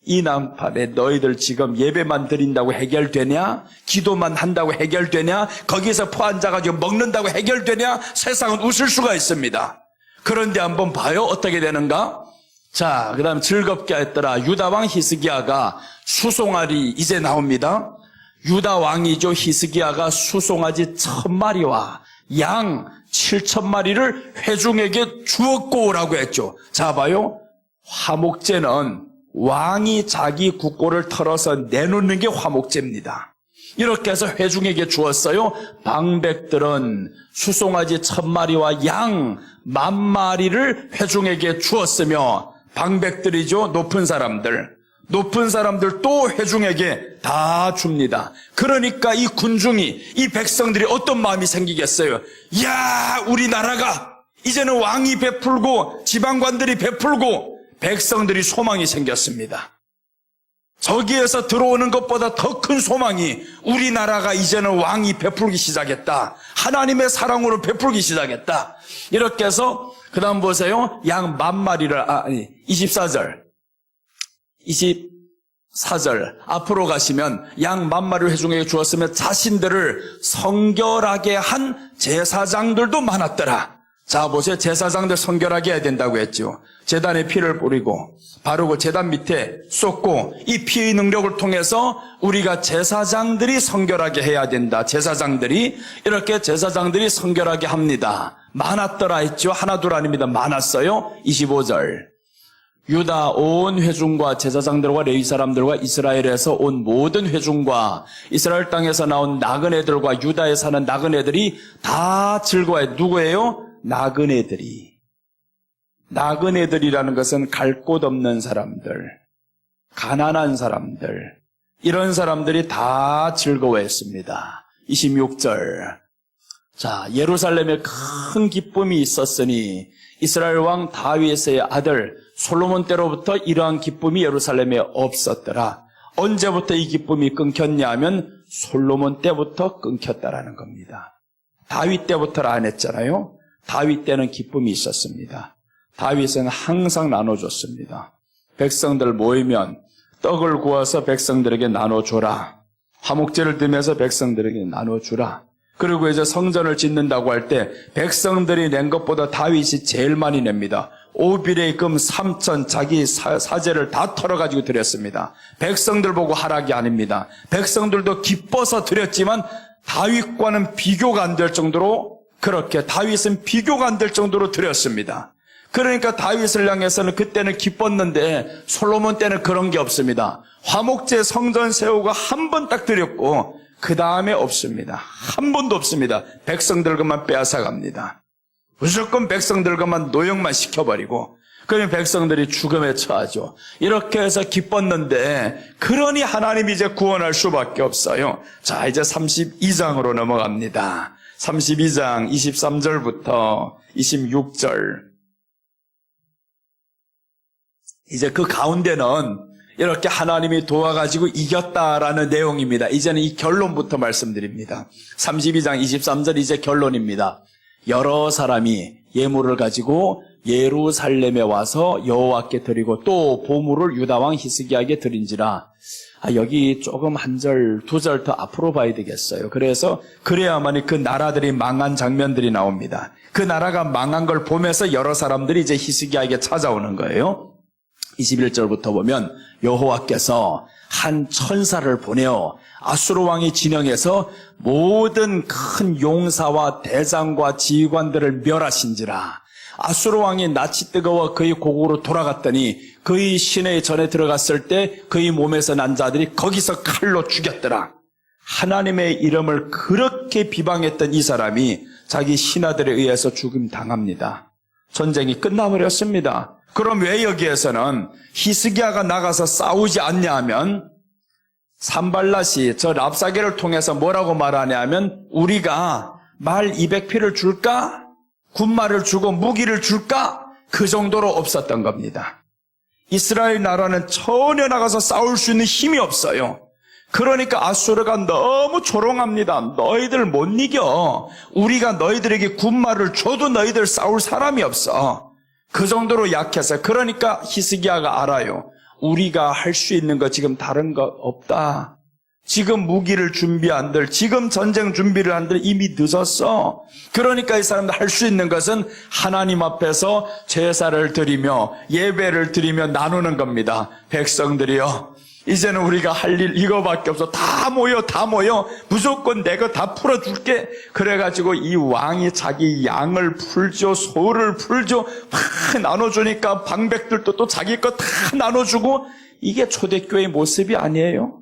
이 난판에 너희들 지금 예배만 드린다고 해결되냐? 기도만 한다고 해결되냐? 거기서 포 앉아가지고 먹는다고 해결되냐? 세상은 웃을 수가 있습니다. 그런데 한번 봐요. 어떻게 되는가? 자, 그 다음 즐겁게 했더라. 유다왕 히스기야가 수송아리 이제 나옵니다. 유다왕이죠. 히스기야가 수송아지 1000마리와 양 7000마리를 회중에게 주었고라고 했죠. 자, 봐요. 화목제는 왕이 자기 국고를 털어서 내놓는 게 화목제입니다. 이렇게 해서 회중에게 주었어요. 방백들은 수송아지 1000마리와 양 10,000마리를 회중에게 주었으며 방백들이죠. 높은 사람들 또 회중에게 다 줍니다. 그러니까 이 군중이 이 백성들이 어떤 마음이 생기겠어요? 야, 우리나라가 이제는 왕이 베풀고 지방관들이 베풀고 백성들이 소망이 생겼습니다. 저기에서 들어오는 것보다 더 큰 소망이 우리나라가 이제는 왕이 베풀기 시작했다. 하나님의 사랑으로 베풀기 시작했다. 이렇게 해서 그 다음 보세요. 양 10,000마리를 24절 앞으로 가시면 양 10,000마리를 회중에게 주었으며 자신들을 성결하게 한 제사장들도 많았더라. 자, 보세요. 제사장들 성결하게 해야 된다고 했죠. 제단에 피를 뿌리고 바르고 제단 밑에 쏟고 이 피의 능력을 통해서 우리가 제사장들이 성결하게 해야 된다. 이렇게 제사장들이 성결하게 합니다. 많았더라 했죠. 하나 둘 아닙니다. 많았어요. 25절. 유다 온 회중과 제사장들과 레위 사람들과 이스라엘에서 온 모든 회중과 이스라엘 땅에서 나온 나그네들과 유다에 사는 나그네들이 다 즐거워해. 누구예요? 나그네들이라는 것은 갈 곳 없는 사람들, 가난한 사람들, 이런 사람들이 다 즐거워했습니다. 26절. 자, 예루살렘에 큰 기쁨이 있었으니 이스라엘 왕 다윗의 아들 솔로몬 때로부터 이러한 기쁨이 예루살렘에 없었더라. 언제부터 이 기쁨이 끊겼냐 하면 솔로몬 때부터 끊겼다라는 겁니다. 다윗 때부터라 안 했잖아요. 다윗 때는 기쁨이 있었습니다. 다윗은 항상 나눠줬습니다. 백성들 모이면 떡을 구워서 백성들에게 나눠줘라. 화목제를 드면서 백성들에게 나눠주라. 그리고 이제 성전을 짓는다고 할 때 백성들이 낸 것보다 다윗이 제일 많이 냅니다. 오빌의 금 3천 자기 사제를 다 털어가지고 드렸습니다. 백성들 보고 하락이 아닙니다. 백성들도 기뻐서 드렸지만 다윗과는 비교가 안 될 정도로 그렇게 다윗은 비교가 안 될 정도로 드렸습니다. 그러니까 다윗을 향해서는 그때는 기뻤는데 솔로몬 때는 그런 게 없습니다. 화목제 성전 세우고 한 번 딱 드렸고 그 다음에 없습니다. 한 번도 없습니다. 백성들 것만 빼앗아 갑니다. 무조건 백성들 것만 노역만 시켜버리고 그러면 백성들이 죽음에 처하죠. 이렇게 해서 기뻤는데 그러니 하나님이 이제 구원할 수밖에 없어요. 자, 이제 32장으로 넘어갑니다. 32장 23절부터 26절. 이제 그 가운데는 이렇게 하나님이 도와가지고 이겼다라는 내용입니다. 이제는 이 결론부터 말씀드립니다. 32장 23절 이제 결론입니다. 여러 사람이 예물을 가지고 예루살렘에 와서 여호와께 드리고 또 보물을 유다왕 히스기야에게 드린지라. 여기 조금 한 절, 두 절 더 앞으로 봐야 되겠어요. 그래야만이 그 나라들이 망한 장면들이 나옵니다. 그 나라가 망한 걸 보면서 여러 사람들이 이제 히스기야에게 찾아오는 거예요. 21절부터 보면 여호와께서 한 천사를 보내어 아수르 왕의 진영에서 모든 큰 용사와 대장과 지휘관들을 멸하신지라. 아수르 왕이 낯이 뜨거워 그의 고국으로 돌아갔더니 그의 시내에 전에 들어갔을 때 그의 몸에서 난 자들이 거기서 칼로 죽였더라. 하나님의 이름을 그렇게 비방했던 이 사람이 자기 신하들에 의해서 죽임 당합니다. 전쟁이 끝나버렸습니다. 그럼 왜 여기에서는 히스기야가 나가서 싸우지 않냐 하면 산발랏이 저 랍사게를 통해서 뭐라고 말하냐 하면 우리가 말 200匹를 줄까? 군말을 주고 무기를 줄까? 그 정도로 없었던 겁니다. 이스라엘 나라는 전혀 나가서 싸울 수 있는 힘이 없어요. 그러니까 아수르가 너무 조롱합니다. 너희들 못 이겨. 우리가 너희들에게 군말을 줘도 너희들 싸울 사람이 없어. 그 정도로 약해서. 그러니까 히스기야가 알아요. 우리가 할 수 있는 거 지금 다른 거 없다. 지금 무기를 준비한들, 지금 전쟁 준비를 한들 이미 늦었어. 그러니까 이 사람들 할 수 있는 것은 하나님 앞에서 제사를 드리며 예배를 드리며 나누는 겁니다. 백성들이여, 이제는 우리가 할 일 이거밖에 없어. 다 모여. 무조건 내가 다 풀어줄게. 그래가지고 이 왕이 자기 양을 풀죠. 소를 풀죠. 막 나눠주니까 방백들도 또 자기 거 다 나눠주고. 이게 초대교회의 모습이 아니에요.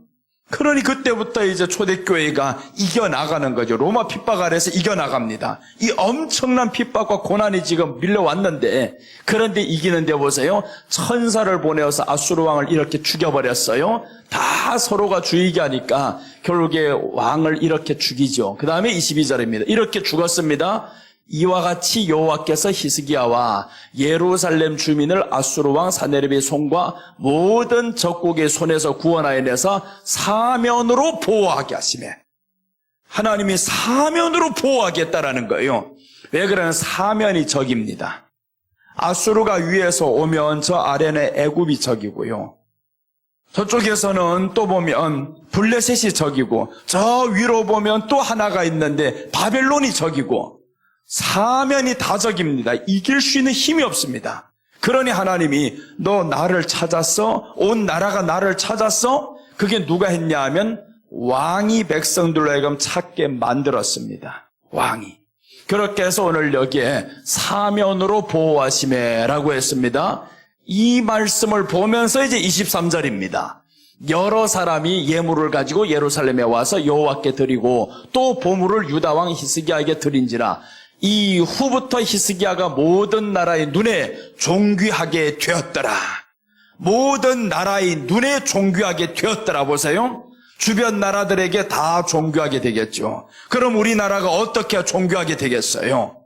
그러니 그때부터 이제 초대교회가 이겨나가는 거죠. 로마 핍박 아래서 이겨나갑니다. 이 엄청난 핍박과 고난이 지금 밀려왔는데, 그런데 이기는데 보세요. 천사를 보내어서 아수르 왕을 이렇게 죽여버렸어요. 다 서로가 주의게 하니까 결국에 왕을 이렇게 죽이죠. 그 다음에 22절입니다. 이렇게 죽었습니다. 이와 같이 여호와께서 히스기야와 예루살렘 주민을 아수르 왕 사네립의 손과 모든 적국의 손에서 구원하여 내서 사면으로 보호하게 하시매. 하나님이 사면으로 보호하겠다라는 거예요. 왜 그러냐면 사면이 적입니다. 아수르가 위에서 오면 저 아래는 애굽이 적이고요. 저쪽에서는 또 보면 블레셋이 적이고, 저 위로 보면 또 하나가 있는데 바벨론이 적이고, 사면이 다 적입니다. 이길 수 있는 힘이 없습니다. 그러니 하나님이 너 나를 찾았어? 온 나라가 나를 찾았어? 그게 누가 했냐 하면 왕이 백성들로 하여금 찾게 만들었습니다. 왕이. 그렇게 해서 오늘 여기에 사면으로 보호하심에라고 했습니다. 이 말씀을 보면서 이제 23절입니다. 여러 사람이 예물을 가지고 예루살렘에 와서 여호와께 드리고 또 보물을 유다왕 히스기야에게 드린지라. 이후부터 히스기야가 모든 나라의 눈에 존귀하게 되었더라. 모든 나라의 눈에 존귀하게 되었더라. 보세요. 주변 나라들에게 다 존귀하게 되겠죠. 그럼 우리나라가 어떻게 존귀하게 되겠어요?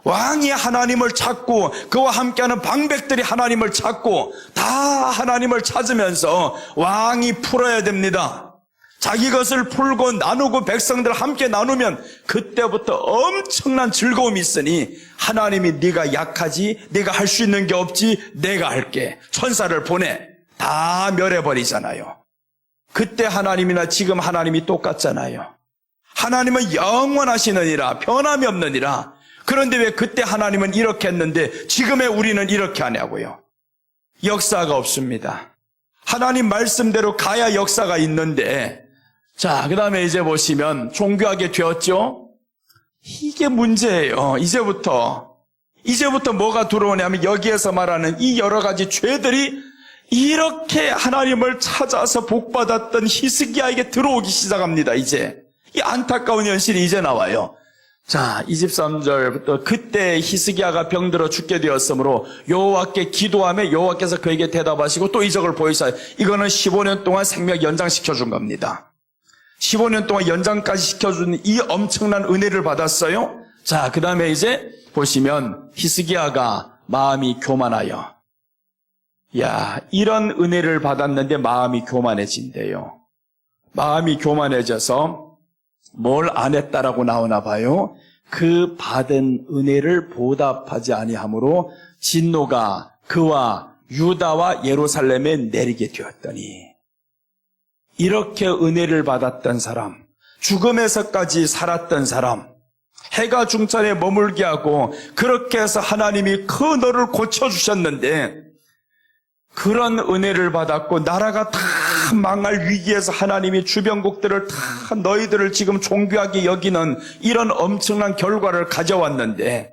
왕이 하나님을 찾고 그와 함께하는 방백들이 하나님을 찾고 다 하나님을 찾으면서 왕이 풀어야 됩니다. 자기 것을 풀고 나누고 백성들 함께 나누면 그때부터 엄청난 즐거움이 있으니 하나님이 네가 약하지, 네가 할 수 있는 게 없지, 내가 할게. 천사를 보내. 다 멸해버리잖아요. 그때 하나님이나 지금 하나님이 똑같잖아요. 하나님은 영원하시느니라, 변함이 없느니라. 그런데 왜 그때 하나님은 이렇게 했는데 지금의 우리는 이렇게 하냐고요. 역사가 없습니다. 하나님 말씀대로 가야 역사가 있는데, 자, 그 다음에 이제 보시면 존귀하게 되었죠? 이게 문제예요. 이제부터 뭐가 들어오냐면 여기에서 말하는 이 여러 가지 죄들이 이렇게 하나님을 찾아서 복받았던 히스기야에게 들어오기 시작합니다. 이제 이 안타까운 현실이 이제 나와요. 자, 23절부터 그때 히스기야가 병들어 죽게 되었으므로 여호와께 기도하며 여호와께서 그에게 대답하시고 또 이적을 보이사. 이거는 15년 동안 생명 연장시켜 준 겁니다. 15년 동안 연장까지 시켜준 이 엄청난 은혜를 받았어요. 자, 그 다음에 이제 보시면 히스기야가 마음이 교만하여. 야, 이런 은혜를 받았는데 마음이 교만해진대요. 마음이 교만해져서 뭘 안 했다라고 나오나 봐요. 그 받은 은혜를 보답하지 아니하므로 진노가 그와 유다와 예루살렘에 내리게 되었더니, 이렇게 은혜를 받았던 사람, 죽음에서까지 살았던 사람, 해가 중천에 머물게 하고 그렇게 해서 하나님이 그 너를 고쳐주셨는데 그런 은혜를 받았고 나라가 다 망할 위기에서 하나님이 주변국들을 다 너희들을 지금 존귀하게 여기는 이런 엄청난 결과를 가져왔는데,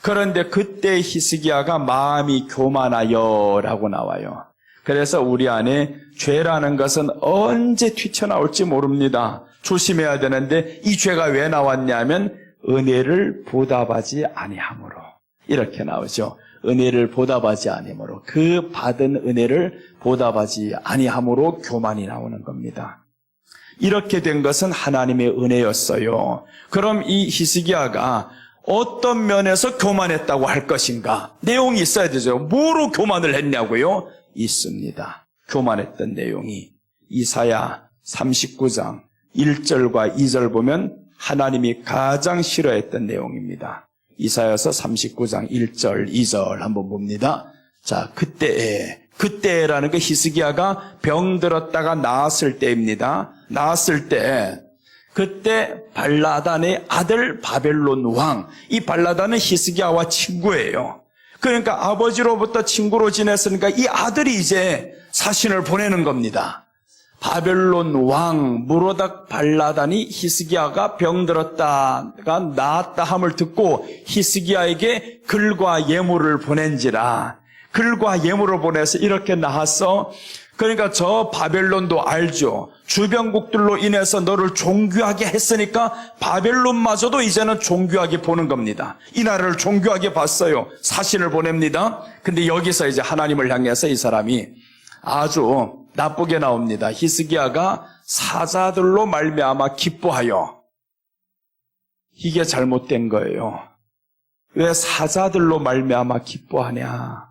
그런데 그때 히스기야가 마음이 교만하여 라고 나와요. 그래서 우리 안에 죄라는 것은 언제 튀쳐나올지 모릅니다. 조심해야 되는데 이 죄가 왜 나왔냐면 은혜를 보답하지 아니함으로, 이렇게 나오죠. 은혜를 보답하지 아니함으로, 그 받은 은혜를 보답하지 아니함으로 교만이 나오는 겁니다. 이렇게 된 것은 하나님의 은혜였어요. 그럼 이 히스기야가 어떤 면에서 교만했다고 할 것인가? 내용이 있어야 되죠. 뭐로 교만을 했냐고요? 있습니다. 교만했던 내용이 이사야 39장 1절과 2절 보면 하나님이 가장 싫어했던 내용입니다. 이사야서 39장 1절, 2절 한번 봅니다. 자, 그때라는 게 히스기야가 병들었다가 나았을 때입니다. 나았을 때, 그때 발라단의 아들 바벨론 왕, 이 발라단은 히스기야와 친구예요. 그러니까 아버지로부터 친구로 지냈으니까 이 아들이 이제 사신을 보내는 겁니다. 바벨론 왕 무로닥 발라단이 히스기야가 병들었다가 나았다 함을 듣고 히스기야에게 글과 예물을 보낸지라. 글과 예물을 보내서 이렇게 나았어. 그러니까 저 바벨론도 알죠. 주변국들로 인해서 너를 존귀하게 했으니까 바벨론마저도 이제는 존귀하게 보는 겁니다. 이 나라를 존귀하게 봤어요. 사신을 보냅니다. 근데 여기서 이제 하나님을 향해서 이 사람이 아주 나쁘게 나옵니다. 히스기야가 사자들로 말미암아 기뻐하여. 이게 잘못된 거예요. 왜 사자들로 말미암아 기뻐하냐?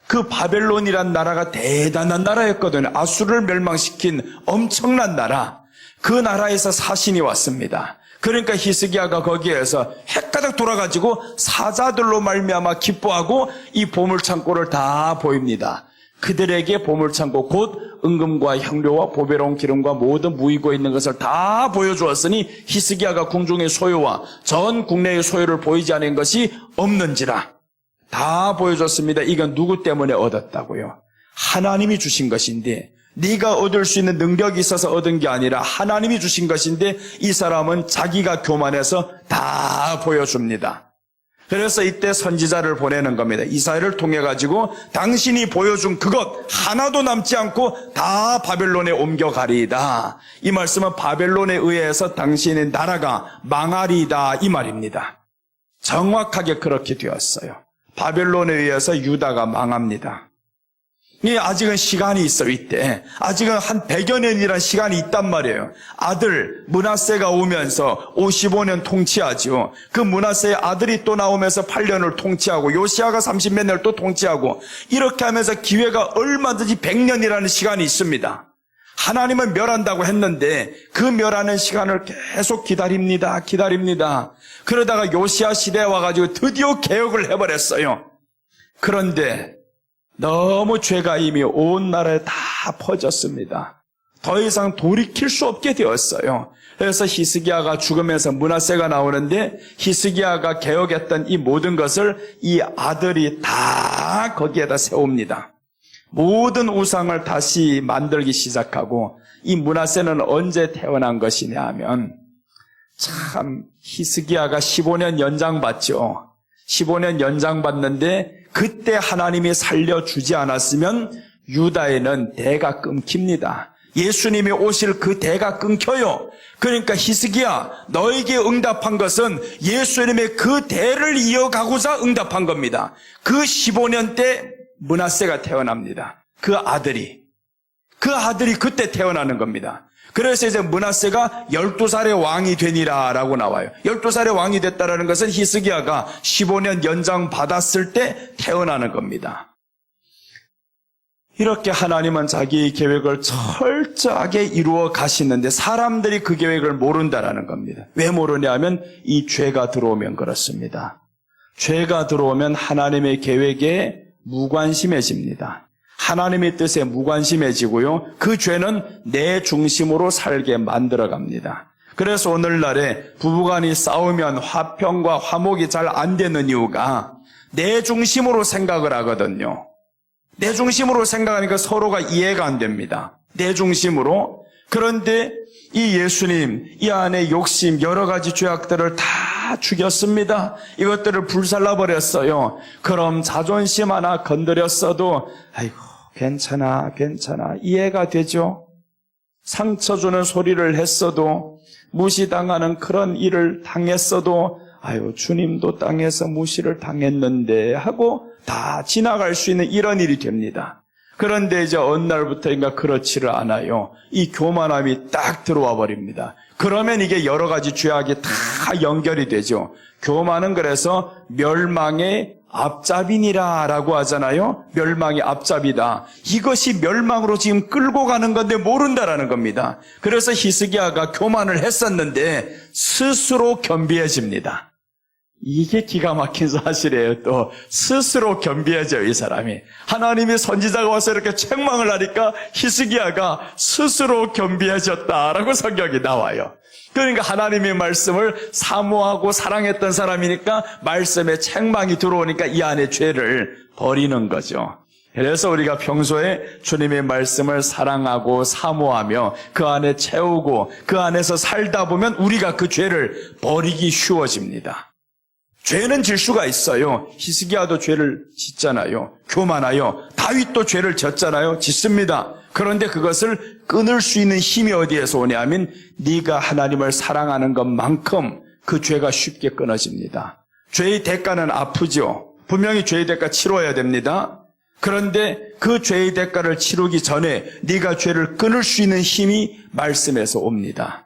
그 바벨론이란 나라가 대단한 나라였거든요. 아수르를 멸망시킨 엄청난 나라. 그 나라에서 사신이 왔습니다. 그러니까 히스기야가 거기에서 헷가닥 돌아가지고 사자들로 말미암아 기뻐하고 이 보물창고를 다 보입니다. 그들에게 보물창고 곧 은금과 향료와 보배로운 기름과 모든 무이고 있는 것을 다 보여주었으니 히스기야가 궁중의 소유와 전 국내의 소유를 보이지 않은 것이 없는지라. 다 보여줬습니다. 이건 누구 때문에 얻었다고요? 하나님이 주신 것인데, 네가 얻을 수 있는 능력이 있어서 얻은 게 아니라 하나님이 주신 것인데 이 사람은 자기가 교만해서 다 보여줍니다. 그래서 이때 선지자를 보내는 겁니다. 이사야를 통해 가지고 당신이 보여준 그것 하나도 남지 않고 다 바벨론에 옮겨가리이다. 이 말씀은 바벨론에 의해서 당신의 나라가 망하리이다 이 말입니다. 정확하게 그렇게 되었어요. 바벨론에 의해서 유다가 망합니다. 아직은 시간이 있어요. 이때 아직은 한 100여 년이라는 시간이 있단 말이에요. 아들 므낫세가 오면서 55년 통치하죠. 그 므낫세의 아들이 또 나오면서 8년을 통치하고 요시아가 30몇 년을 또 통치하고, 이렇게 하면서 기회가 얼마든지 100년이라는 시간이 있습니다. 하나님은 멸한다고 했는데 그 멸하는 시간을 계속 기다립니다. 그러다가 요시아 시대에 와가지고 드디어 개혁을 해버렸어요. 그런데 너무 죄가 이미 온 나라에 다 퍼졌습니다. 더 이상 돌이킬 수 없게 되었어요. 그래서 히스기야가 죽으면서 므낫세가 나오는데 히스기야가 개혁했던 이 모든 것을 이 아들이 다 거기에다 세웁니다. 모든 우상을 다시 만들기 시작하고, 이 므낫세는 언제 태어난 것이냐 하면 참 히스기야가 15년 연장받죠. 15년 연장받는데 그때 하나님이 살려주지 않았으면 유다에는 대가 끊깁니다. 예수님이 오실 그 대가 끊겨요. 그러니까 히스기야, 너에게 응답한 것은 예수님의 그 대를 이어가고자 응답한 겁니다. 그 15년 때 므낫세가 태어납니다. 그 아들이 그때 태어나는 겁니다. 그래서 이제 므낫세가 12살의 왕이 되니라라고 나와요. 12살의 왕이 됐다라는 것은 히스기야가 15년 연장 받았을 때 태어나는 겁니다. 이렇게 하나님은 자기의 계획을 철저하게 이루어 가시는데 사람들이 그 계획을 모른다라는 겁니다. 왜 모르냐면 이 죄가 들어오면 그렇습니다. 죄가 들어오면 하나님의 계획에 무관심해집니다. 하나님의 뜻에 무관심해지고요. 그 죄는 내 중심으로 살게 만들어갑니다. 그래서 오늘날에 부부간이 싸우면 화평과 화목이 잘 안 되는 이유가 내 중심으로 생각을 하거든요. 내 중심으로 생각하니까 서로가 이해가 안 됩니다. 내 중심으로. 그런데 이 예수님, 이 안에 욕심, 여러 가지 죄악들을 다 죽였습니다. 이것들을 불살라버렸어요. 그럼 자존심 하나 건드렸어도 아이고 괜찮아 이해가 되죠. 상처 주는 소리를 했어도, 무시당하는 그런 일을 당했어도 아유 주님도 땅에서 무시를 당했는데 하고 다 지나갈 수 있는 이런 일이 됩니다. 그런데 이제 어느 날부터인가 그렇지를 않아요. 이 교만함이 딱 들어와 버립니다. 그러면 이게 여러 가지 죄악이 다 연결이 되죠. 교만은 그래서 멸망의 앞잡이니라 라고 하잖아요. 멸망의 앞잡이다. 이것이 멸망으로 지금 끌고 가는 건데 모른다라는 겁니다. 그래서 히스기야가 교만을 했었는데 스스로 겸비해집니다. 이게 기가 막힌 사실이에요. 또 스스로 겸비해져요, 이 사람이. 하나님이 선지자가 와서 이렇게 책망을 하니까 히스기야가 스스로 겸비해졌다라고 성경이 나와요. 그러니까 하나님의 말씀을 사모하고 사랑했던 사람이니까 말씀에 책망이 들어오니까 이 안에 죄를 버리는 거죠. 그래서 우리가 평소에 주님의 말씀을 사랑하고 사모하며 그 안에 채우고 그 안에서 살다 보면 우리가 그 죄를 버리기 쉬워집니다. 죄는 질 수가 있어요. 히스기야도 죄를 짓잖아요. 교만하여. 다윗도 죄를 졌잖아요. 짓습니다. 그런데 그것을 끊을 수 있는 힘이 어디에서 오냐면 네가 하나님을 사랑하는 것만큼 그 죄가 쉽게 끊어집니다. 죄의 대가는 아프죠. 분명히 죄의 대가 치러야 됩니다. 그런데 그 죄의 대가를 치르기 전에 네가 죄를 끊을 수 있는 힘이 말씀에서 옵니다.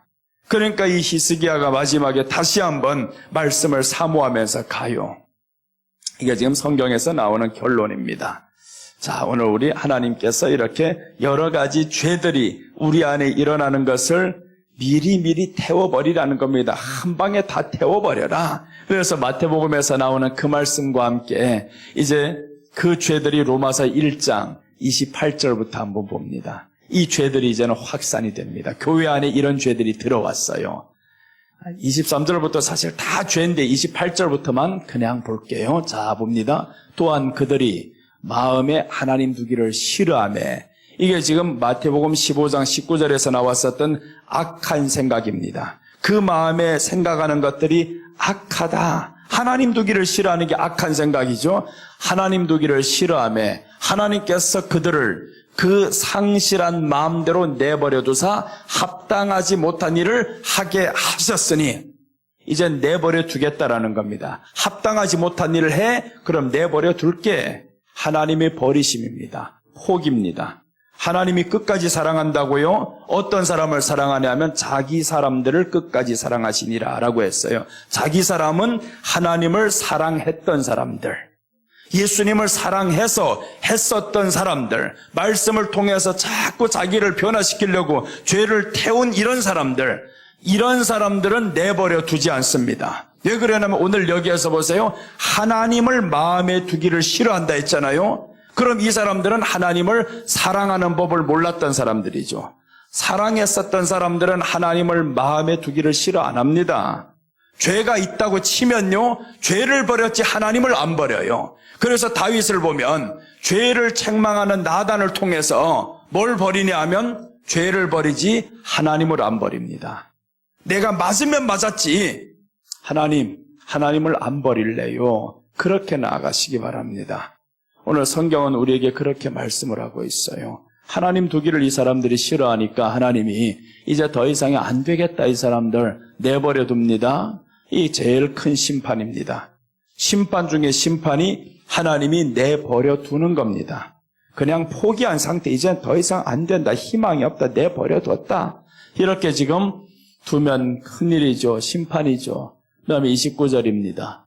그러니까 이 히스기야가 마지막에 다시 한번 말씀을 사모하면서 가요. 이게 지금 성경에서 나오는 결론입니다. 자, 오늘 우리 하나님께서 이렇게 여러 가지 죄들이 우리 안에 일어나는 것을 미리 태워버리라는 겁니다. 한 방에 다 태워버려라. 그래서 마태복음에서 나오는 그 말씀과 함께 이제 그 죄들이 로마서 1장 28절부터 한번 봅니다. 이 죄들이 이제는 확산이 됩니다. 교회 안에 이런 죄들이 들어왔어요. 23절부터 사실 다 죄인데 28절부터만 그냥 볼게요. 자, 봅니다. 또한 그들이 마음에 하나님 두기를 싫어하며, 이게 지금 마태복음 15장 19절에서 나왔었던 악한 생각입니다. 그 마음에 생각하는 것들이 악하다. 하나님 두기를 싫어하는 게 악한 생각이죠. 하나님 두기를 싫어하며 하나님께서 그들을 그 상실한 마음대로 내버려두사 합당하지 못한 일을 하게 하셨으니 이제 내버려 두겠다라는 겁니다. 합당하지 못한 일을 해? 그럼 내버려 둘게. 하나님의 버리심입니다. 포기입니다. 하나님이 끝까지 사랑한다고요? 어떤 사람을 사랑하냐면 자기 사람들을 끝까지 사랑하시니라 라고 했어요. 자기 사람은 하나님을 사랑했던 사람들, 예수님을 사랑해서 했었던 사람들, 말씀을 통해서 자꾸 자기를 변화시키려고 죄를 태운 이런 사람들은 내버려 두지 않습니다. 왜 그러냐면 오늘 여기에서 보세요. 하나님을 마음에 두기를 싫어한다 했잖아요. 그럼 이 사람들은 하나님을 사랑하는 법을 몰랐던 사람들이죠. 사랑했었던 사람들은 하나님을 마음에 두기를 싫어 안 합니다. 죄가 있다고 치면요, 죄를 버렸지 하나님을 안 버려요. 그래서 다윗을 보면 죄를 책망하는 나단을 통해서 뭘 버리냐 하면 죄를 버리지 하나님을 안 버립니다. 내가 맞으면 맞았지 하나님을 안 버릴래요. 그렇게 나아가시기 바랍니다. 오늘 성경은 우리에게 그렇게 말씀을 하고 있어요. 하나님 두기를 이 사람들이 싫어하니까 하나님이 이제 더 이상이 안 되겠다, 이 사람들 내버려 둡니다. 이 제일 큰 심판입니다. 심판 중에 심판이 하나님이 내버려 두는 겁니다. 그냥 포기한 상태, 이제 더 이상 안 된다, 희망이 없다, 내버려 뒀다. 이렇게 지금 두면 큰일이죠. 심판이죠. 그 다음에 29절입니다.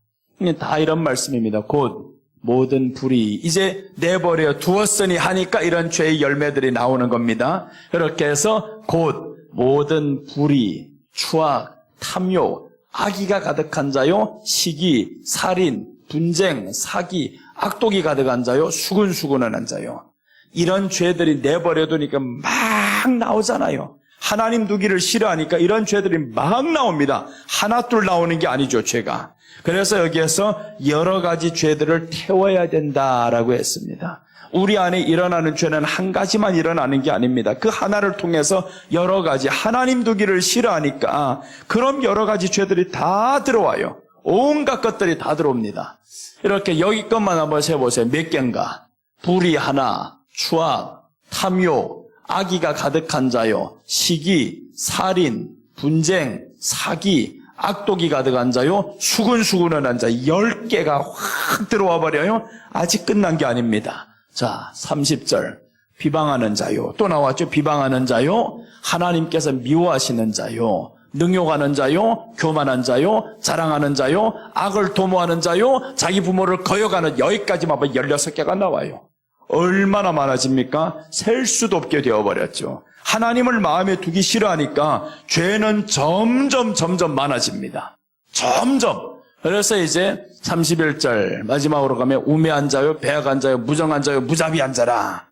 다 이런 말씀입니다. 곧 모든 불의, 이제 내버려 두었으니 하니까 이런 죄의 열매들이 나오는 겁니다. 그렇게 해서 곧 모든 불의, 추악, 탐욕, 악의가 가득한 자요, 시기, 살인, 분쟁, 사기, 악독이 가득한 자요, 수근수근한 자요. 이런 죄들이 내버려 두니까 막 나오잖아요. 하나님 두기를 싫어하니까 이런 죄들이 막 나옵니다. 하나둘 나오는 게 아니죠, 죄가. 그래서 여기에서 여러 가지 죄들을 태워야 된다라고 했습니다. 우리 안에 일어나는 죄는 한 가지만 일어나는 게 아닙니다. 그 하나를 통해서 여러 가지 하나님 두기를 싫어하니까 그럼 여러 가지 죄들이 다 들어와요. 온갖 것들이 다 들어옵니다. 이렇게 여기 것만 한번 세보세요. 몇 개인가? 불의 하나, 추악, 탐욕, 악의가 가득한 자요, 시기, 살인, 분쟁, 사기, 악독이 가득한 자요, 수근수근한 자 10개가 확 들어와 버려요. 아직 끝난 게 아닙니다. 자, 30절. 비방하는 자요. 또 나왔죠. 비방하는 자요. 하나님께서 미워하시는 자요. 능욕하는 자요. 교만한 자요. 자랑하는 자요. 악을 도모하는 자요. 자기 부모를 거역하는, 여기까지만 16개가 나와요. 얼마나 많아집니까? 셀 수도 없게 되어버렸죠. 하나님을 마음에 두기 싫어하니까 죄는 점점 많아집니다. 점점. 그래서 이제 31절 마지막으로 가면 우매한 자요, 배악한 자요, 무정한 자요, 무자비한 자라.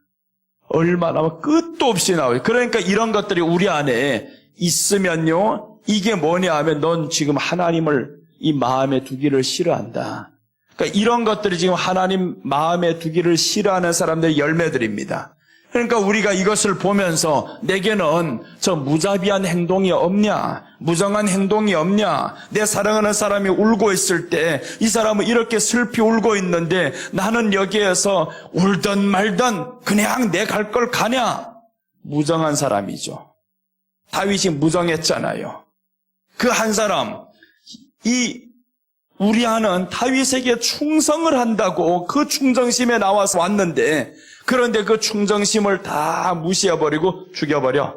얼마나 끝도 없이 나와요. 그러니까 이런 것들이 우리 안에 있으면요, 이게 뭐냐 하면 넌 지금 하나님을 이 마음에 두기를 싫어한다. 그러니까 이런 것들이 지금 하나님 마음에 두기를 싫어하는 사람들의 열매들입니다. 그러니까 우리가 이것을 보면서 내게는 저 무자비한 행동이 없냐, 무정한 행동이 없냐, 내 사랑하는 사람이 울고 있을 때 이 사람은 이렇게 슬피 울고 있는데 나는 여기에서 울든 말든 그냥 내 갈 걸 가냐? 무정한 사람이죠. 다윗이 무정했잖아요. 그 한 사람, 우리아는 다윗에게 충성을 한다고 그 충정심에 나와서 왔는데, 그런데 그 충정심을 다 무시해버리고 죽여버려.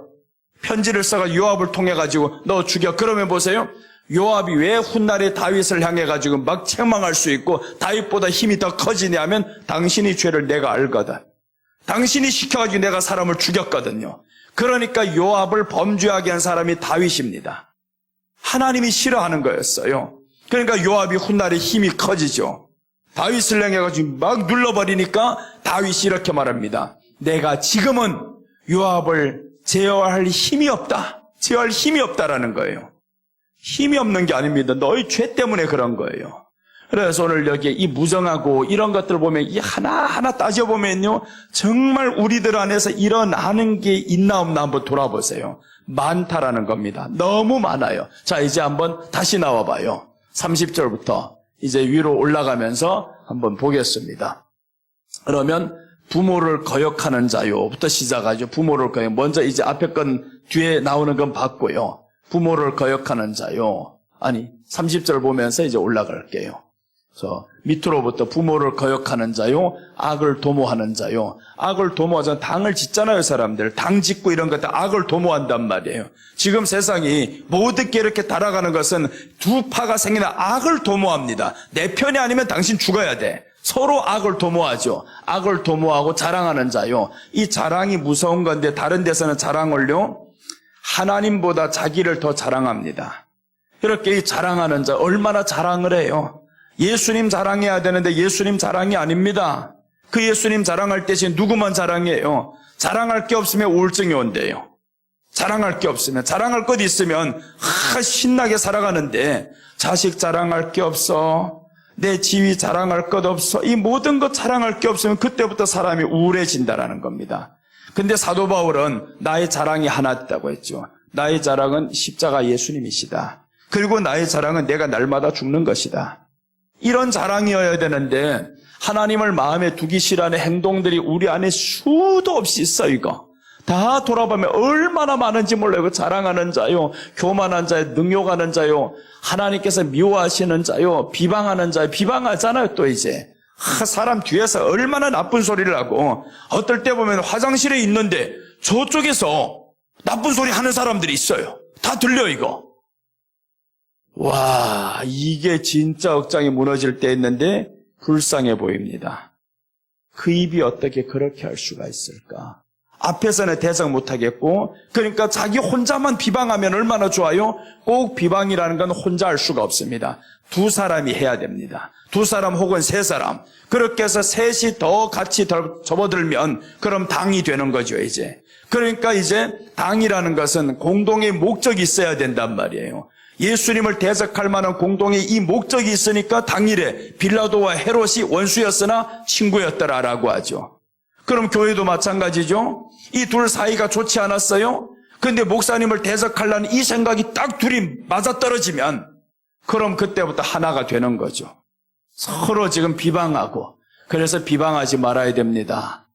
편지를 써가 요압을 통해가지고 너 죽여. 그러면 보세요. 요압이 왜 훗날에 다윗을 향해가지고 막 책망할 수 있고 다윗보다 힘이 더 커지냐면 당신이 죄를 내가 알거든. 당신이 시켜가지고 내가 사람을 죽였거든요. 그러니까 요압을 범죄하게 한 사람이 다윗입니다. 하나님이 싫어하는 거였어요. 그러니까 요압이 훗날에 힘이 커지죠. 다윗을 향해가지고 막 눌러버리니까 다윗이 이렇게 말합니다. 내가 지금은 요압을 제어할 힘이 없다. 제어할 힘이 없다라는 거예요. 힘이 없는 게 아닙니다. 너희 죄 때문에 그런 거예요. 그래서 오늘 여기에 이 무정하고 이런 것들 보면 이 하나하나 따져보면요, 정말 우리들 안에서 일어나는 게 있나 없나 한번 돌아보세요. 많다라는 겁니다. 너무 많아요. 자, 이제 한번 다시 나와봐요. 30절부터 이제 위로 올라가면서 한번 보겠습니다. 그러면 부모를 거역하는 자요부터 시작하죠. 부모를 거역. 먼저 이제 앞에 건 뒤에 나오는 건 봤고요. 부모를 거역하는 자요. 아니, 30절 보면서 이제 올라갈게요. 그래서 밑으로부터 부모를 거역하는 자요, 악을 도모하는 자요. 악을 도모하잖아요. 당을 짓잖아요, 사람들. 당 짓고 이런 것들 악을 도모한단 말이에요. 지금 세상이 모든 게 이렇게 달아가는 것은 두 파가 생기나 악을 도모합니다. 내 편이 아니면 당신 죽어야 돼. 서로 악을 도모하죠. 악을 도모하고 자랑하는 자요. 이 자랑이 무서운 건데 다른 데서는 자랑을요, 하나님보다 자기를 더 자랑합니다. 이렇게 이 자랑하는 자, 얼마나 자랑을 해요. 예수님 자랑해야 되는데 예수님 자랑이 아닙니다. 그 예수님 자랑할 때 지금 누구만 자랑해요? 자랑할 게 없으면 우울증이 온대요. 자랑할 게 없으면, 자랑할 것 있으면 신나게 살아가는데 자식 자랑할 게 없어, 내 지위 자랑할 것 없어, 이 모든 것 자랑할 게 없으면 그때부터 사람이 우울해진다라는 겁니다. 근데 사도 바울은 나의 자랑이 하나 있다고 했죠. 나의 자랑은 십자가 예수님이시다. 그리고 나의 자랑은 내가 날마다 죽는 것이다. 이런 자랑이어야 되는데 하나님을 마음에 두기 싫어하는 행동들이 우리 안에 수도 없이 있어. 이거 다 돌아보면 얼마나 많은지 몰라요. 자랑하는 자요, 교만한 자요, 능욕하는 자요, 하나님께서 미워하시는 자요, 비방하는 자요. 비방하잖아요. 또 이제 사람 뒤에서 얼마나 나쁜 소리를 하고, 어떨 때 보면 화장실에 있는데 저쪽에서 나쁜 소리 하는 사람들이 있어요. 다 들려 이거. 와, 이게 진짜 억장이 무너질 때 있는데 불쌍해 보입니다. 그 입이 어떻게 그렇게 할 수가 있을까? 앞에서는 대적 못하겠고, 그러니까 자기 혼자만 비방하면 얼마나 좋아요? 꼭 비방이라는 건 혼자 할 수가 없습니다. 두 사람이 해야 됩니다. 두 사람 혹은 세 사람. 그렇게 해서 셋이 더 같이 접어들면 그럼 당이 되는 거죠, 이제. 그러니까 이제 당이라는 것은 공동의 목적이 있어야 된단 말이에요. 예수님을 대적할 만한 공동의 이 목적이 있으니까 당일에 빌라도와 헤롯이 원수였으나 친구였더라라고 하죠. 그럼 교회도 마찬가지죠. 이 둘 사이가 좋지 않았어요. 근데 목사님을 대적하려는 이 생각이 딱 둘이 맞아떨어지면 그럼 그때부터 하나가 되는 거죠. 서로 지금 비방하고, 그래서 비방하지 말아야 됩니다.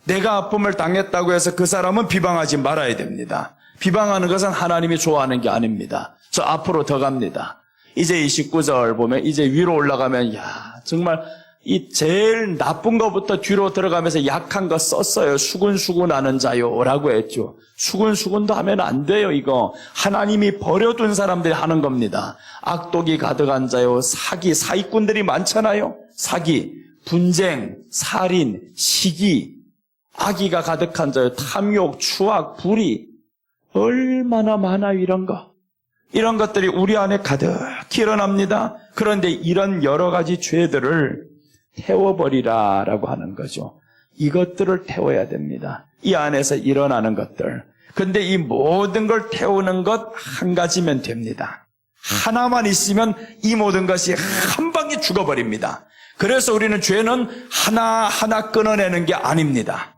내가 아픔을 당했다고 해서 그 사람은 비방하지 말아야 됩니다. 비방하는 것은 하나님이 좋아하는 게 아닙니다. 저 앞으로 더 갑니다. 이제 29절 보면 이제 위로 올라가면 정말 이 제일 나쁜 것부터 뒤로 들어가면서 약한 거 썼어요. 수군수군하는 자요라고 했죠. 수군수군도 하면 안 돼요. 이거 하나님이 버려둔 사람들이 하는 겁니다. 악독이 가득한 자요, 사기꾼들이 많잖아요. 사기, 분쟁, 살인, 시기, 악의가 가득한 자요, 탐욕, 추악, 불의, 얼마나 많아요. 이런 것들이 우리 안에 가득히 일어납니다. 그런데 이런 여러 가지 죄들을 태워버리라라고 하는 거죠. 이것들을 태워야 됩니다. 이 안에서 일어나는 것들. 근데 이 모든 걸 태우는 것 한 가지면 됩니다. 하나만 있으면 이 모든 것이 한 방에 죽어버립니다. 그래서 우리는 죄는 하나하나 끊어내는 게 아닙니다.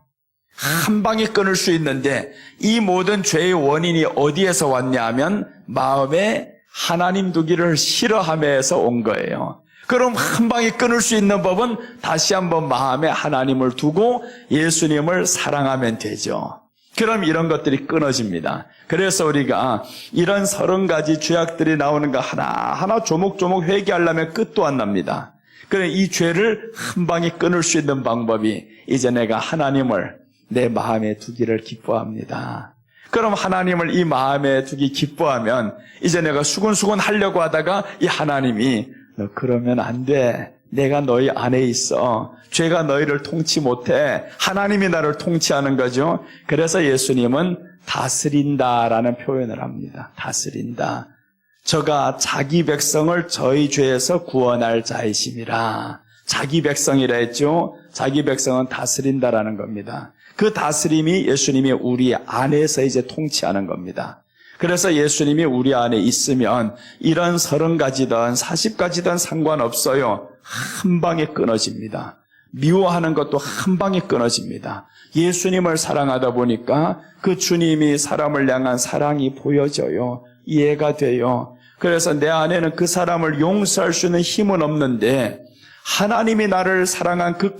한 방에 끊을 수 있는데 이 모든 죄의 원인이 어디에서 왔냐 하면 마음에 하나님 두기를 싫어함에서 온 거예요. 그럼 한 방에 끊을 수 있는 법은 다시 한번 마음에 하나님을 두고 예수님을 사랑하면 되죠. 그럼 이런 것들이 끊어집니다. 그래서 우리가 이런 30가지 죄악들이 나오는 거 하나하나 조목조목 회개하려면 끝도 안 납니다. 그래 이 죄를 한 방에 끊을 수 있는 방법이 이제 내가 하나님을 내 마음에 두기를 기뻐합니다. 그럼 하나님을 이 마음에 두기 기뻐하면 이제 내가 수군수군 하려고 하다가 이 하나님이 너 그러면 안 돼. 내가 너희 안에 있어. 죄가 너희를 통치 못해. 하나님이 나를 통치하는 거죠. 그래서 예수님은 다스린다라는 표현을 합니다. 다스린다. 저가 자기 백성을 저희 죄에서 구원할 자이심이라. 자기 백성이라 했죠. 자기 백성은 다스린다라는 겁니다. 그 다스림이 예수님이 우리 안에서 이제 통치하는 겁니다. 그래서 예수님이 우리 안에 있으면 이런 30가지든 40가지든 상관없어요. 한 방에 끊어집니다. 미워하는 것도 한 방에 끊어집니다. 예수님을 사랑하다 보니까 그 주님이 사람을 향한 사랑이 보여져요. 이해가 돼요. 그래서 내 안에는 그 사람을 용서할 수 있는 힘은 없는데 하나님이 나를 사랑한 그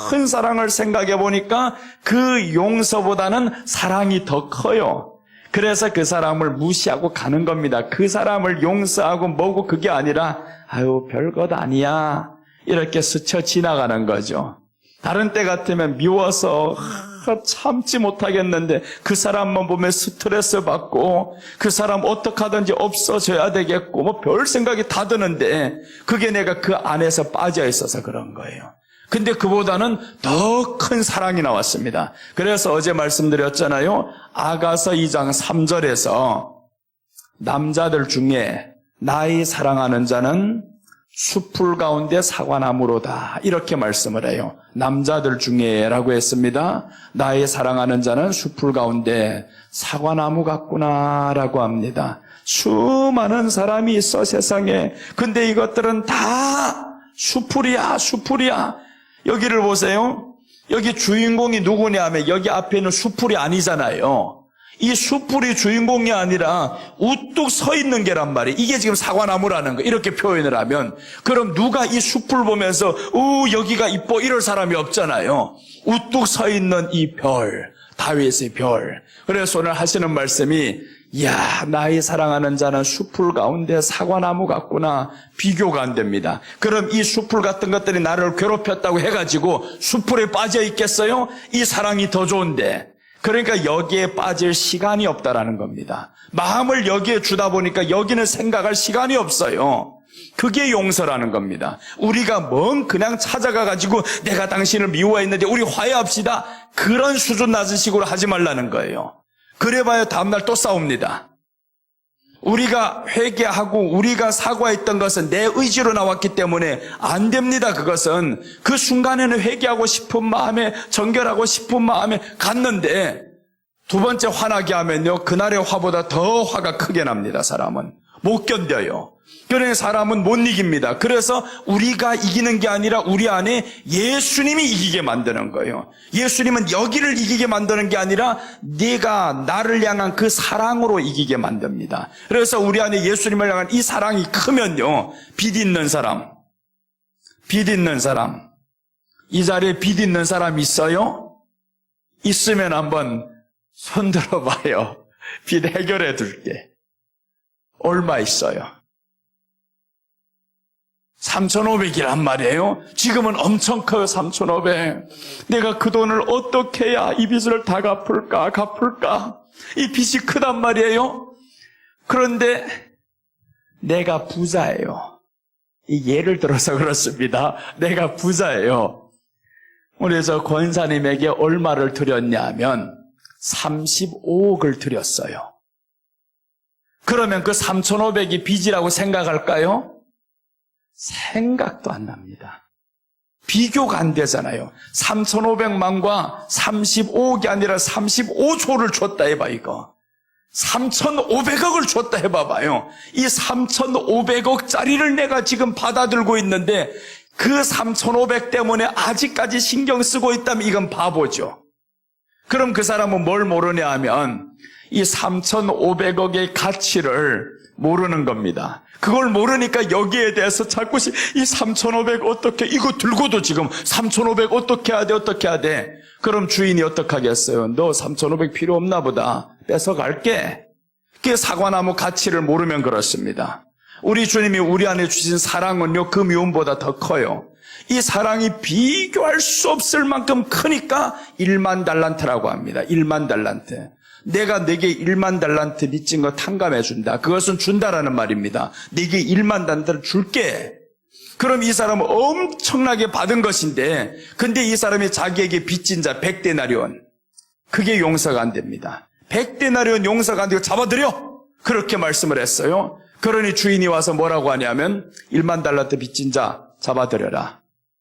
큰 사랑을 생각해 보니까 그 용서보다는 사랑이 더 커요. 그래서 그 사람을 무시하고 가는 겁니다. 그 사람을 용서하고 뭐고 그게 아니라 아유 별것 아니야 이렇게 스쳐 지나가는 거죠. 다른 때 같으면 미워서 참지 못하겠는데 그 사람만 보면 스트레스 받고 그 사람 어떻게 하든지 없어져야 되겠고 뭐 별 생각이 다 드는데 그게 내가 그 안에서 빠져 있어서 그런 거예요. 근데 그보다는 더 큰 사랑이 나왔습니다. 그래서 어제 말씀드렸잖아요. 아가서 2장 3절에서 남자들 중에 나의 사랑하는 자는 숲풀 가운데 사과나무로다 이렇게 말씀을 해요. 남자들 중에라고 했습니다. 나의 사랑하는 자는 숲풀 가운데 사과나무 같구나라고 합니다. 수많은 사람이 있어 세상에. 근데 이것들은 다 숲풀이야. 여기를 보세요. 여기 주인공이 누구냐 하면 여기 앞에 있는 숲풀이 아니잖아요. 이 숲풀이 주인공이 아니라 우뚝 서 있는 게란 말이에요. 이게 지금 사과나무라는 거. 이렇게 표현을 하면 그럼 누가 이 숲을 보면서 여기가 이뻐 이럴 사람이 없잖아요. 우뚝 서 있는 이 별, 다윗의 별. 그래서 오늘 하시는 말씀이 나의 사랑하는 자는 숲풀 가운데 사과나무 같구나. 비교가 안 됩니다. 그럼 이 숲풀 같은 것들이 나를 괴롭혔다고 해가지고 숲풀에 빠져 있겠어요? 이 사랑이 더 좋은데. 그러니까 여기에 빠질 시간이 없다라는 겁니다. 마음을 여기에 주다 보니까 여기는 생각할 시간이 없어요. 그게 용서라는 겁니다. 우리가 그냥 찾아가가지고 내가 당신을 미워했는데 우리 화해합시다. 그런 수준 낮은 식으로 하지 말라는 거예요. 그래봐야 다음날 또 싸웁니다. 우리가 회개하고 우리가 사과했던 것은 내 의지로 나왔기 때문에 안 됩니다. 그것은 그 순간에는 회개하고 싶은 마음에 정결하고 싶은 마음에 갔는데 두 번째 화나게 하면요, 그날의 화보다 더 화가 크게 납니다. 사람은 못 견뎌요. 그러니 사람은 못 이깁니다. 그래서 우리가 이기는 게 아니라 우리 안에 예수님이 이기게 만드는 거예요. 예수님은 여기를 이기게 만드는 게 아니라 네가 나를 향한 그 사랑으로 이기게 만듭니다. 그래서 우리 안에 예수님을 향한 이 사랑이 크면요, 빚 있는 사람, 이 자리에 빚 있는 사람 있어요? 있으면 한번 손 들어봐요. 빚 해결해 줄게. 얼마 있어요? 3,500이란 말이에요. 지금은 엄청 커요. 3,500. 내가 그 돈을 어떻게 해야 이 빚을 다 갚을까? 이 빚이 크단 말이에요. 그런데 내가 부자예요. 이 예를 들어서 그렇습니다. 내가 부자예요. 우리 저 권사님에게 얼마를 드렸냐면 35억을 드렸어요. 그러면 그 3,500이 빚이라고 생각할까요? 생각도 안 납니다. 비교가 안 되잖아요. 3,500만과 35억이 아니라 35조를 줬다 해봐, 이거. 3,500억을 줬다 해봐봐요. 이 3,500억짜리를 내가 지금 받아들고 있는데 그 3,500 때문에 아직까지 신경 쓰고 있다면 이건 바보죠. 그럼 그 사람은 뭘 모르냐 하면 이 3,500억의 가치를 모르는 겁니다. 그걸 모르니까 여기에 대해서 자꾸 이 3,500 어떻게, 이거 들고도 지금 3,500 어떻게 해야 돼? 그럼 주인이 어떻게 하겠어요? 너 3,500 필요 없나 보다. 뺏어갈게. 그게 사과나무 가치를 모르면 그렇습니다. 우리 주님이 우리 안에 주신 사랑은요, 그 미움보다 더 커요. 이 사랑이 비교할 수 없을 만큼 크니까 1만 달란트라고 합니다. 1만 달란트. 내가 내게 1만 달란트 빚진 거 탕감해 준다. 그것은 준다라는 말입니다. 내게 1만 달란트를 줄게. 그럼 이 사람은 엄청나게 받은 것인데, 근데 이 사람이 자기에게 빚진 자 100데나리온, 그게 용서가 안 됩니다. 100데나리온 용서가 안 되고 잡아들여, 그렇게 말씀을 했어요. 그러니 주인이 와서 뭐라고 하냐면 1만 달란트 빚진 자 잡아들여라,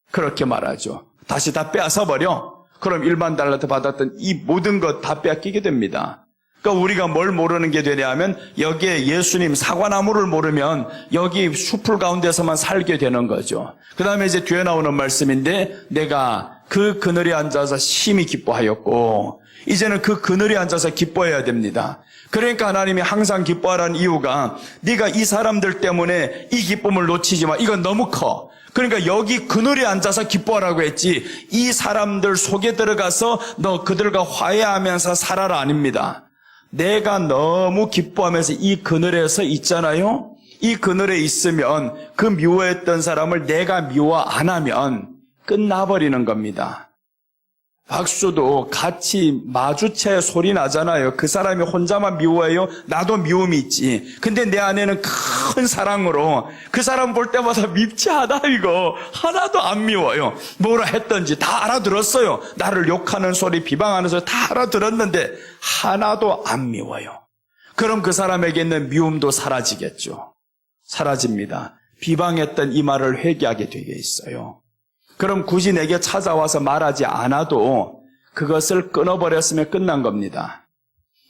그렇게 말하죠. 다시 다 빼앗아버려. 그럼 1만 달란트 받았던 이 모든 것 다 빼앗기게 됩니다. 그러니까 우리가 뭘 모르는 게 되냐 하면 여기에 예수님 사과나무를 모르면 여기 숲을 가운데서만 살게 되는 거죠. 그 다음에 이제 뒤에 나오는 말씀인데, 내가 그 그늘에 앉아서 심히 기뻐하였고, 이제는 그 그늘에 앉아서 기뻐해야 됩니다. 그러니까 하나님이 항상 기뻐하라는 이유가, 네가 이 사람들 때문에 이 기쁨을 놓치지 마. 이건 너무 커. 그러니까 여기 그늘에 앉아서 기뻐하라고 했지, 이 사람들 속에 들어가서 너 그들과 화해하면서 살아라 아닙니다. 내가 너무 기뻐하면서 이 그늘에서 있잖아요. 이 그늘에 있으면 그 미워했던 사람을 내가 미워 안 하면 끝나버리는 겁니다. 박수도 같이 마주쳐야 소리 나잖아요. 그 사람이 혼자만 미워해요? 나도 미움이 있지. 근데 내 안에는 큰 사랑으로 그 사람 볼 때마다 밉지 않아, 이거. 하나도 안 미워요. 뭐라 했던지 다 알아들었어요. 나를 욕하는 소리, 비방하는 소리 다 알아들었는데 하나도 안 미워요. 그럼 그 사람에게 있는 미움도 사라지겠죠. 사라집니다. 비방했던 이 말을 회개하게 되게 있어요. 그럼 굳이 내게 찾아와서 말하지 않아도 그것을 끊어버렸으면 끝난 겁니다.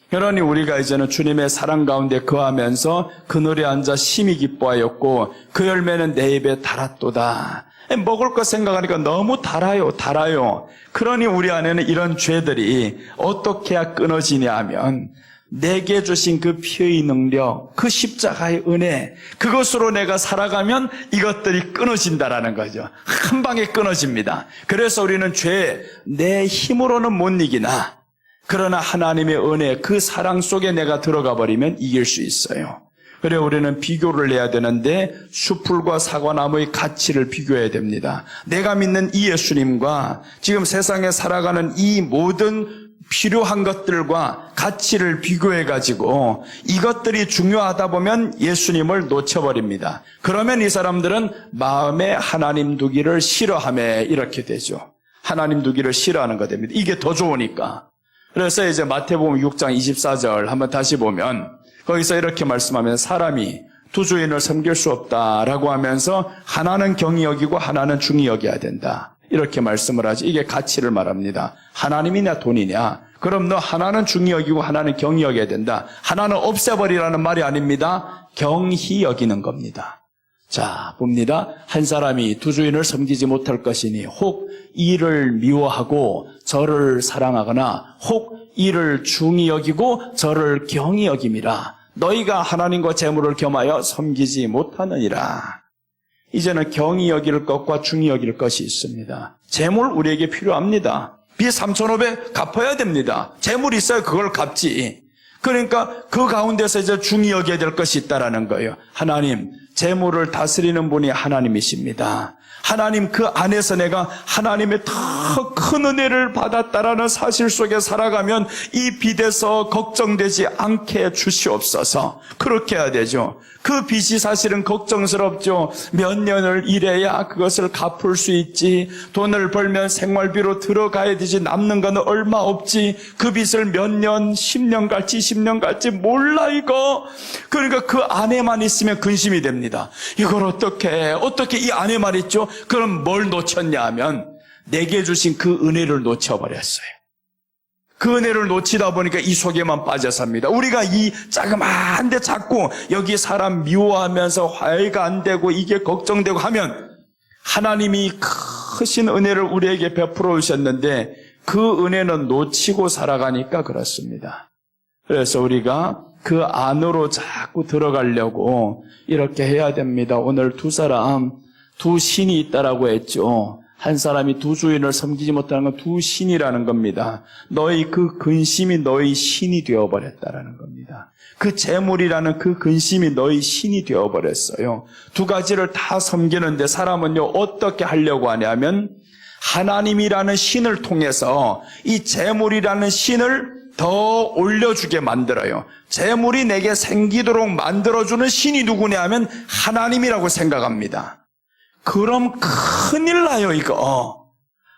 그러니 우리가 이제는 주님의 사랑 가운데 거하면서 그늘에 앉아 심히 기뻐하였고 그 열매는 내 입에 달았도다. 먹을 것 생각하니까 너무 달아요. 그러니 우리 안에는 이런 죄들이 어떻게 해야 끊어지냐 하면 내게 주신 그 피의 능력, 그 십자가의 은혜, 그것으로 내가 살아가면 이것들이 끊어진다라는 거죠. 한 방에 끊어집니다. 그래서 우리는 죄, 내 힘으로는 못 이기나, 그러나 하나님의 은혜, 그 사랑 속에 내가 들어가 버리면 이길 수 있어요. 그래 우리는 비교를 해야 되는데 숲풀과 사과나무의 가치를 비교해야 됩니다. 내가 믿는 이 예수님과 지금 세상에 살아가는 이 모든 필요한 것들과 가치를 비교해가지고 이것들이 중요하다 보면 예수님을 놓쳐버립니다. 그러면 이 사람들은 마음에 하나님 두기를 싫어하며 이렇게 되죠. 하나님 두기를 싫어하는 것 됩니다. 이게 더 좋으니까. 그래서 이제 마태복음 6장 24절 한번 다시 보면 거기서 이렇게 말씀하면 사람이 두 주인을 섬길 수 없다라고 하면서 하나는 경히 여기고 하나는 중히 여겨야 된다. 이렇게 말씀을 하지. 이게 가치를 말합니다. 하나님이냐 돈이냐. 그럼 너 하나는 중히 여기고 하나는 경히 여겨야 된다. 하나는 없애버리라는 말이 아닙니다. 경히 여기는 겁니다. 자, 봅니다. 한 사람이 두 주인을 섬기지 못할 것이니 혹 이를 미워하고 저를 사랑하거나 혹 이를 중히 여기고 저를 경히 여김이라. 너희가 하나님과 재물을 겸하여 섬기지 못하느니라. 이제는 경히 여길 것과 중히 여길 것이 있습니다. 재물 우리에게 필요합니다. 빚 3,500 갚아야 됩니다. 재물 있어야 그걸 갚지. 그러니까 그 가운데서 이제 중히 여겨야 될 것이 있다라는 거예요. 하나님, 재물을 다스리는 분이 하나님이십니다. 하나님 그 안에서 내가 하나님의 더 큰 은혜를 받았다라는 사실 속에 살아가면 이 빚에서 걱정되지 않게 주시옵소서. 그렇게 해야 되죠. 그 빚이 사실은 걱정스럽죠. 몇 년을 일해야 그것을 갚을 수 있지. 돈을 벌면 생활비로 들어가야 되지. 남는 건 얼마 없지. 그 빚을 몇 년, 10년 갈지 20년 갈지 몰라 이거. 그러니까 그 안에만 있으면 근심이 됩니다. 이걸 어떻게 이 안에만 있죠? 그럼 뭘 놓쳤냐 하면 내게 주신 그 은혜를 놓쳐버렸어요. 그 은혜를 놓치다 보니까 이 속에만 빠져 삽니다. 우리가 이 자그마한데 자꾸 여기 사람 미워하면서 화해가 안 되고 이게 걱정되고 하면 하나님이 크신 은혜를 우리에게 베풀어 주셨는데 그 은혜는 놓치고 살아가니까 그렇습니다. 그래서 우리가 그 안으로 자꾸 들어가려고 이렇게 해야 됩니다. 오늘 두 신이 있다라고 했죠. 한 사람이 두 주인을 섬기지 못하는 건 두 신이라는 겁니다. 너희 그 근심이 너희 신이 되어버렸다라는 겁니다. 그 재물이라는 그 근심이 너희 신이 되어버렸어요. 두 가지를 다 섬기는데 사람은요 어떻게 하려고 하냐면 하나님이라는 신을 통해서 이 재물이라는 신을 더 올려주게 만들어요. 재물이 내게 생기도록 만들어주는 신이 누구냐 하면 하나님이라고 생각합니다. 그럼 큰일 나요, 이거.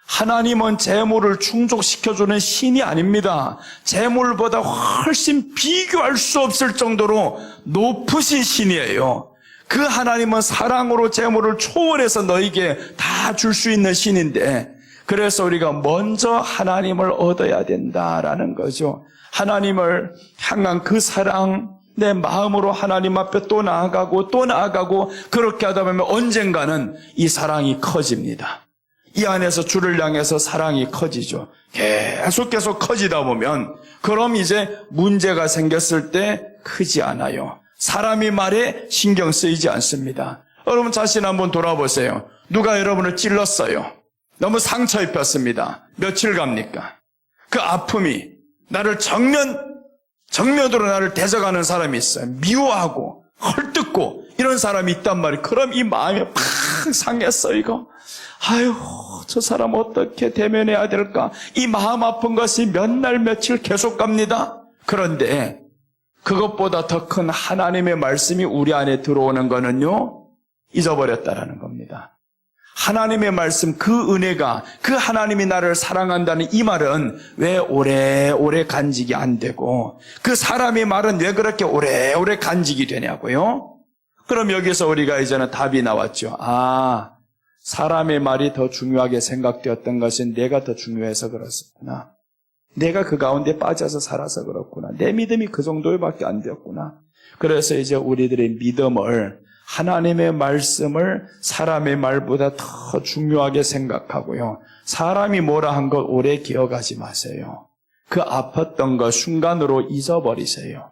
하나님은 재물을 충족시켜주는 신이 아닙니다. 재물보다 훨씬 비교할 수 없을 정도로 높으신 신이에요. 그 하나님은 사랑으로 재물을 초월해서 너에게 다 줄 수 있는 신인데, 그래서 우리가 먼저 하나님을 얻어야 된다라는 거죠. 하나님을 향한 그 사랑, 내 마음으로 하나님 앞에 또 나아가고 그렇게 하다 보면 언젠가는 이 사랑이 커집니다. 이 안에서 주를 향해서 사랑이 커지죠. 계속 커지다 보면 그럼 이제 문제가 생겼을 때 크지 않아요. 사람이 말에 신경 쓰이지 않습니다. 여러분 자신 한번 돌아보세요. 누가 여러분을 찔렀어요. 너무 상처 입혔습니다. 며칠 갑니까? 그 아픔이 나를 정면으로 나를 대적하는 사람이 있어요. 미워하고 헐뜯고 이런 사람이 있단 말이에요. 그럼 이 마음이 팍 상했어 이거. 아유 저 사람 어떻게 대면해야 될까? 이 마음 아픈 것이 몇 날 며칠 계속 갑니다. 그런데 그것보다 더 큰 하나님의 말씀이 우리 안에 들어오는 거는요 잊어버렸다라는 겁니다. 하나님의 말씀, 그 은혜가, 그 하나님이 나를 사랑한다는 이 말은 왜 오래오래 간직이 안 되고, 그 사람의 말은 왜 그렇게 오래오래 간직이 되냐고요? 그럼 여기서 우리가 이제는 답이 나왔죠. 사람의 말이 더 중요하게 생각되었던 것은 내가 더 중요해서 그렇구나. 내가 그 가운데 빠져서 살아서 그렇구나. 내 믿음이 그 정도밖에 안 되었구나. 그래서 이제 우리들의 믿음을 하나님의 말씀을 사람의 말보다 더 중요하게 생각하고요. 사람이 뭐라 한 것 오래 기억하지 마세요. 그 아팠던 것 순간으로 잊어버리세요.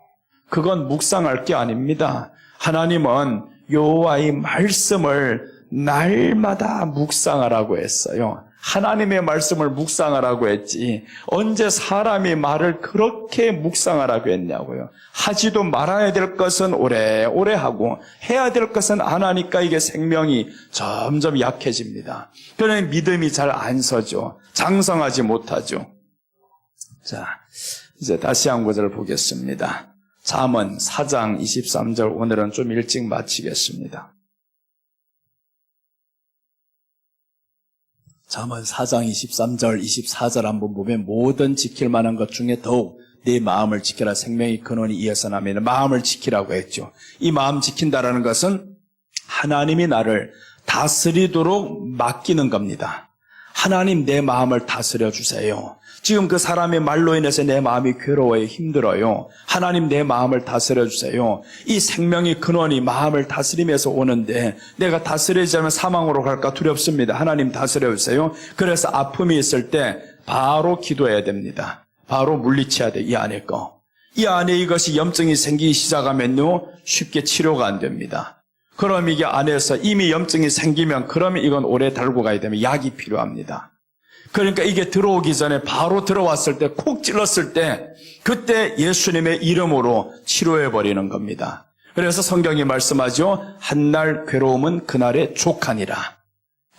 그건 묵상할 게 아닙니다. 하나님은 여호와의 말씀을 날마다 묵상하라고 했어요. 하나님의 말씀을 묵상하라고 했지 언제 사람의 말을 그렇게 묵상하라고 했냐고요. 하지도 말아야 될 것은 오래오래 하고 해야 될 것은 안 하니까 이게 생명이 점점 약해집니다. 그러니 믿음이 잘 안 서죠. 장성하지 못하죠. 자, 이제 다시 한 구절을 보겠습니다. 잠언 4장 23절 오늘은 좀 일찍 마치겠습니다. 잠언 4장 23절 24절 한번 보면 모든 지킬 만한 것 중에 더욱 내 마음을 지켜라 생명의 근원이 이어서 나면 마음을 지키라고 했죠. 이 마음 지킨다라는 것은 하나님이 나를 다스리도록 맡기는 겁니다. 하나님 내 마음을 다스려 주세요. 지금 그 사람의 말로 인해서 내 마음이 괴로워요. 힘들어요. 하나님 내 마음을 다스려 주세요. 이 생명의 근원이 마음을 다스리면서 오는데 내가 다스리지 않으면 사망으로 갈까 두렵습니다. 하나님 다스려 주세요. 그래서 아픔이 있을 때 바로 기도해야 됩니다. 바로 물리쳐야 돼. 이 안에 거. 이 안에 이것이 염증이 생기기 시작하면요 쉽게 치료가 안 됩니다. 그럼 이게 안에서 이미 염증이 생기면 그러면 이건 오래 달고 가야 되면 약이 필요합니다. 그러니까 이게 들어오기 전에 바로 들어왔을 때 콕 찔렀을 때 그때 예수님의 이름으로 치료해 버리는 겁니다. 그래서 성경이 말씀하죠. 한날 괴로움은 그날의 족하니라.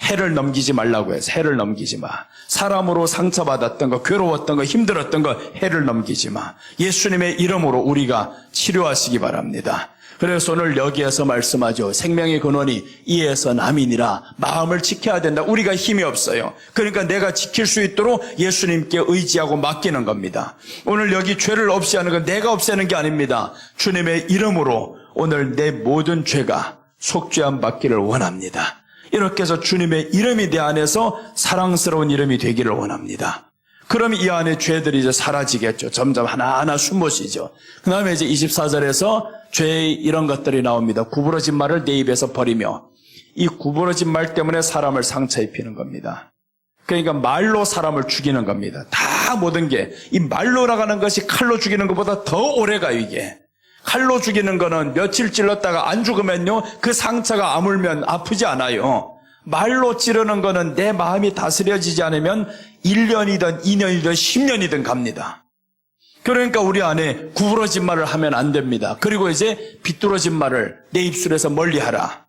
해를 넘기지 말라고 해서 해를 넘기지 마. 사람으로 상처받았던 거, 괴로웠던 거, 힘들었던 거 해를 넘기지 마. 예수님의 이름으로 우리가 치료하시기 바랍니다. 그래서 오늘 여기에서 말씀하죠. 생명의 근원이 이에서 남이니라. 마음을 지켜야 된다. 우리가 힘이 없어요. 그러니까 내가 지킬 수 있도록 예수님께 의지하고 맡기는 겁니다. 오늘 여기 죄를 없애하는 건 내가 없애는 게 아닙니다. 주님의 이름으로 오늘 내 모든 죄가 속죄함 받기를 원합니다. 이렇게 해서 주님의 이름이 내 안에서 사랑스러운 이름이 되기를 원합니다. 그럼 이 안에 죄들이 이제 사라지겠죠. 점점 하나하나 숨못쉬죠. 그 다음에 이제 24절에서 죄의 이런 것들이 나옵니다. 구부러진 말을 내 입에서 버리며, 이 구부러진 말 때문에 사람을 상처 입히는 겁니다. 그러니까 말로 사람을 죽이는 겁니다. 다 모든 게 이 말로 나가는 것이 칼로 죽이는 것보다 더 오래 가요. 이게 칼로 죽이는 거는 며칠 찔렀다가 안 죽으면요 그 상처가 아물면 아프지 않아요. 말로 찌르는 거는 내 마음이 다스려지지 않으면 1년이든 2년이든 10년이든 갑니다. 그러니까 우리 안에 구부러진 말을 하면 안 됩니다. 그리고 이제 비뚤어진 말을 내 입술에서 멀리하라.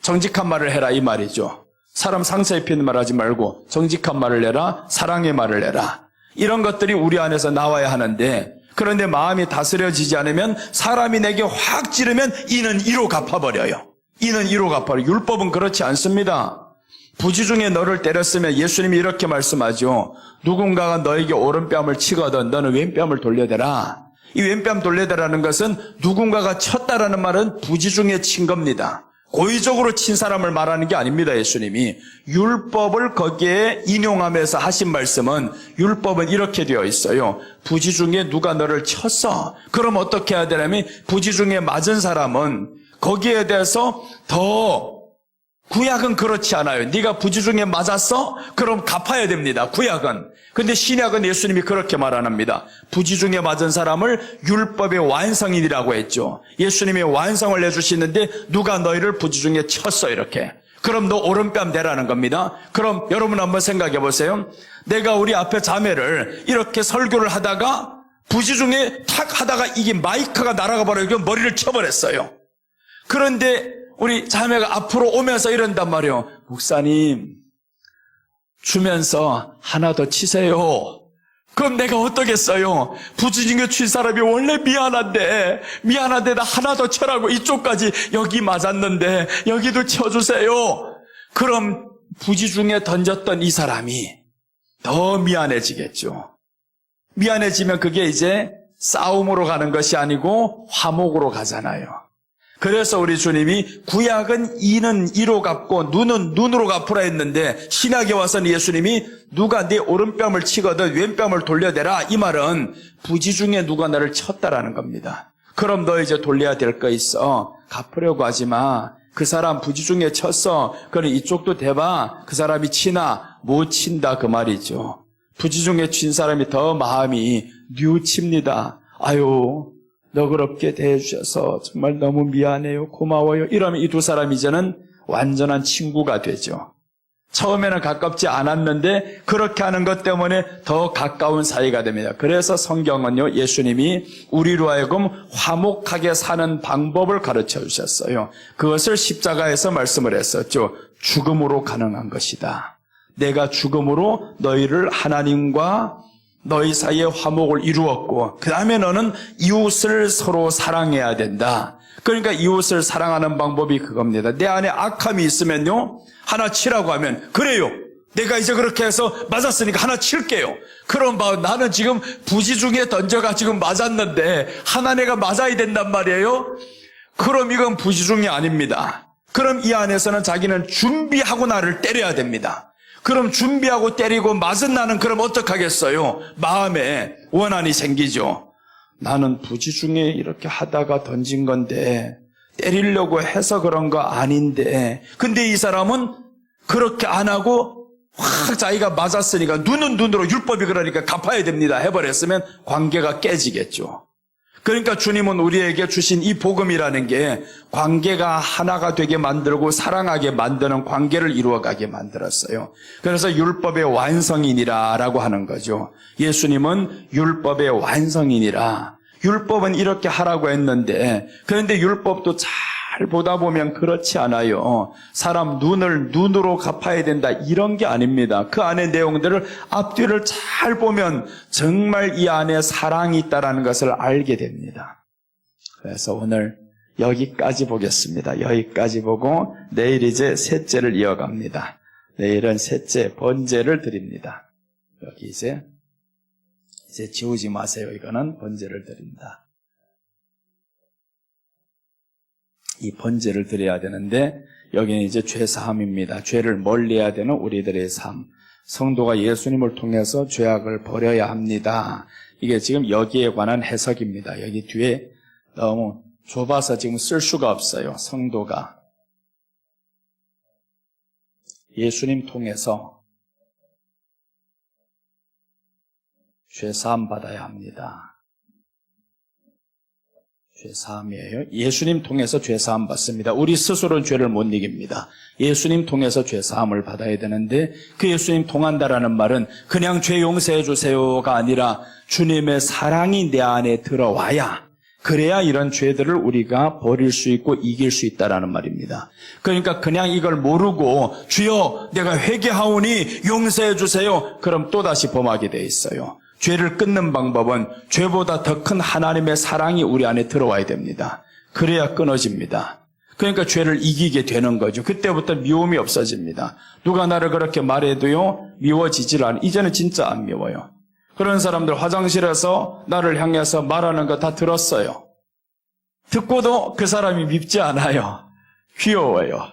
정직한 말을 해라 이 말이죠. 사람 상처 입히는 말 하지 말고 정직한 말을 해라. 사랑의 말을 해라. 이런 것들이 우리 안에서 나와야 하는데, 그런데 마음이 다스려지지 않으면 사람이 내게 확 찌르면 이는 이로 갚아버려요. 이는 이로 갚아버려요. 율법은 그렇지 않습니다. 부지 중에 너를 때렸으면 예수님이 이렇게 말씀하죠. 누군가가 너에게 오른뺨을 치거든 너는 왼뺨을 돌려대라. 이 왼뺨 돌려대라는 것은 누군가가 쳤다라는 말은 부지 중에 친 겁니다. 고의적으로 친 사람을 말하는 게 아닙니다. 예수님이 율법을 거기에 인용하면서 하신 말씀은, 율법은 이렇게 되어 있어요. 부지 중에 누가 너를 쳤어. 그럼 어떻게 해야 되냐면 부지 중에 맞은 사람은 거기에 대해서 더, 구약은 그렇지 않아요. 네가 부지 중에 맞았어? 그럼 갚아야 됩니다. 구약은. 근데 신약은 예수님이 그렇게 말 안 합니다. 부지 중에 맞은 사람을 율법의 완성인이라고 했죠. 예수님이 완성을 해주시는데 누가 너희를 부지 중에 쳤어 이렇게. 그럼 너 오른뺨 대라는 겁니다. 그럼 여러분 한번 생각해 보세요. 내가 우리 앞에 자매를 이렇게 설교를 하다가 부지 중에 탁 하다가 이게 마이크가 날아가 버려서 머리를 쳐버렸어요. 그런데 우리 자매가 앞으로 오면서 이런단 말이에요. 목사님, 주면서 하나 더 치세요. 그럼 내가 어떠겠어요? 부지 중에 친 사람이 원래 미안한데 나 하나 더 쳐라고 이쪽까지 여기 맞았는데 여기도 쳐주세요. 그럼 부지 중에 던졌던 이 사람이 더 미안해지겠죠. 미안해지면 그게 이제 싸움으로 가는 것이 아니고 화목으로 가잖아요. 그래서 우리 주님이 구약은 이는 이로 갚고 눈은 눈으로 갚으라 했는데, 신약에 와서는 예수님이 누가 네 오른뺨을 치거든 왼뺨을 돌려대라. 이 말은 부지 중에 누가 너를 쳤다라는 겁니다. 그럼 너 이제 돌려야 될 거 있어. 갚으려고 하지 마. 그 사람 부지 중에 쳤어. 그럼 이쪽도 대봐. 그 사람이 치나? 못 친다 그 말이죠. 부지 중에 친 사람이 더 마음이 뉘우칩니다. 아유, 너그럽게 대해주셔서 정말 너무 미안해요. 고마워요. 이러면 이 두 사람이 이제는 완전한 친구가 되죠. 처음에는 가깝지 않았는데 그렇게 하는 것 때문에 더 가까운 사이가 됩니다. 그래서 성경은요, 예수님이 우리로 하여금 화목하게 사는 방법을 가르쳐 주셨어요. 그것을 십자가에서 말씀을 했었죠. 죽음으로 가능한 것이다. 내가 죽음으로 너희를 하나님과 너희 사이에 화목을 이루었고, 그 다음에 너는 이웃을 서로 사랑해야 된다. 그러니까 이웃을 사랑하는 방법이 그겁니다. 내 안에 악함이 있으면요, 하나 치라고 하면, 그래요, 내가 이제 그렇게 해서 맞았으니까 하나 칠게요. 그럼 나는 지금 부지 중에 던져가 지금 맞았는데 하나 내가 맞아야 된단 말이에요. 그럼 이건 부지 중이 아닙니다. 그럼 이 안에서는 자기는 준비하고 나를 때려야 됩니다. 그럼 준비하고 때리고 맞은 나는 그럼 어떡하겠어요? 마음에 원한이 생기죠. 나는 부지중에 이렇게 하다가 던진 건데 때리려고 해서 그런 거 아닌데, 근데 이 사람은 그렇게 안 하고 확 자기가 맞았으니까 눈은 눈으로 율법이 그러니까 갚아야 됩니다 해버렸으면 관계가 깨지겠죠. 그러니까 주님은 우리에게 주신 이 복음이라는 게 관계가 하나가 되게 만들고 사랑하게 만드는 관계를 이루어가게 만들었어요. 그래서 율법의 완성이니라라고 하는 거죠. 예수님은 율법의 완성이니라. 율법은 이렇게 하라고 했는데, 그런데 율법도 잘 보다 보면 그렇지 않아요. 사람 눈을 눈으로 갚아야 된다 이런 게 아닙니다. 그 안의 내용들을 앞뒤를 잘 보면 정말 이 안에 사랑이 있다는 것을 알게 됩니다. 그래서 오늘 여기까지 보겠습니다. 여기까지 보고 내일 이제 셋째를 이어갑니다. 내일은 셋째 번제를 드립니다. 여기 이제 지우지 마세요. 이거는 번제를 드린다. 이 번제를 드려야 되는데 여기는 이제 죄사함입니다. 죄를 멀리해야 되는 우리들의 삶. 성도가 예수님을 통해서 죄악을 버려야 합니다. 이게 지금 여기에 관한 해석입니다. 여기 뒤에 너무 좁아서 지금 쓸 수가 없어요. 성도가 예수님 통해서 죄사함 받아야 합니다. 죄사함이에요. 예수님 통해서 죄사함 받습니다. 우리 스스로는 죄를 못 이깁니다. 예수님 통해서 죄사함을 받아야 되는데 그 예수님 통한다라는 말은 그냥 죄 용서해 주세요가 아니라 주님의 사랑이 내 안에 들어와야, 그래야 이런 죄들을 우리가 버릴 수 있고 이길 수 있다라는 말입니다. 그러니까 그냥 이걸 모르고 주여 내가 회개하오니 용서해 주세요, 그럼 또다시 범하게 돼 있어요. 죄를 끊는 방법은 죄보다 더 큰 하나님의 사랑이 우리 안에 들어와야 됩니다. 그래야 끊어집니다. 그러니까 죄를 이기게 되는 거죠. 그때부터 미움이 없어집니다. 누가 나를 그렇게 말해도요, 미워지질 않아요. 이제는 진짜 안 미워요. 그런 사람들 화장실에서 나를 향해서 말하는 거 다 들었어요. 듣고도 그 사람이 밉지 않아요. 귀여워요.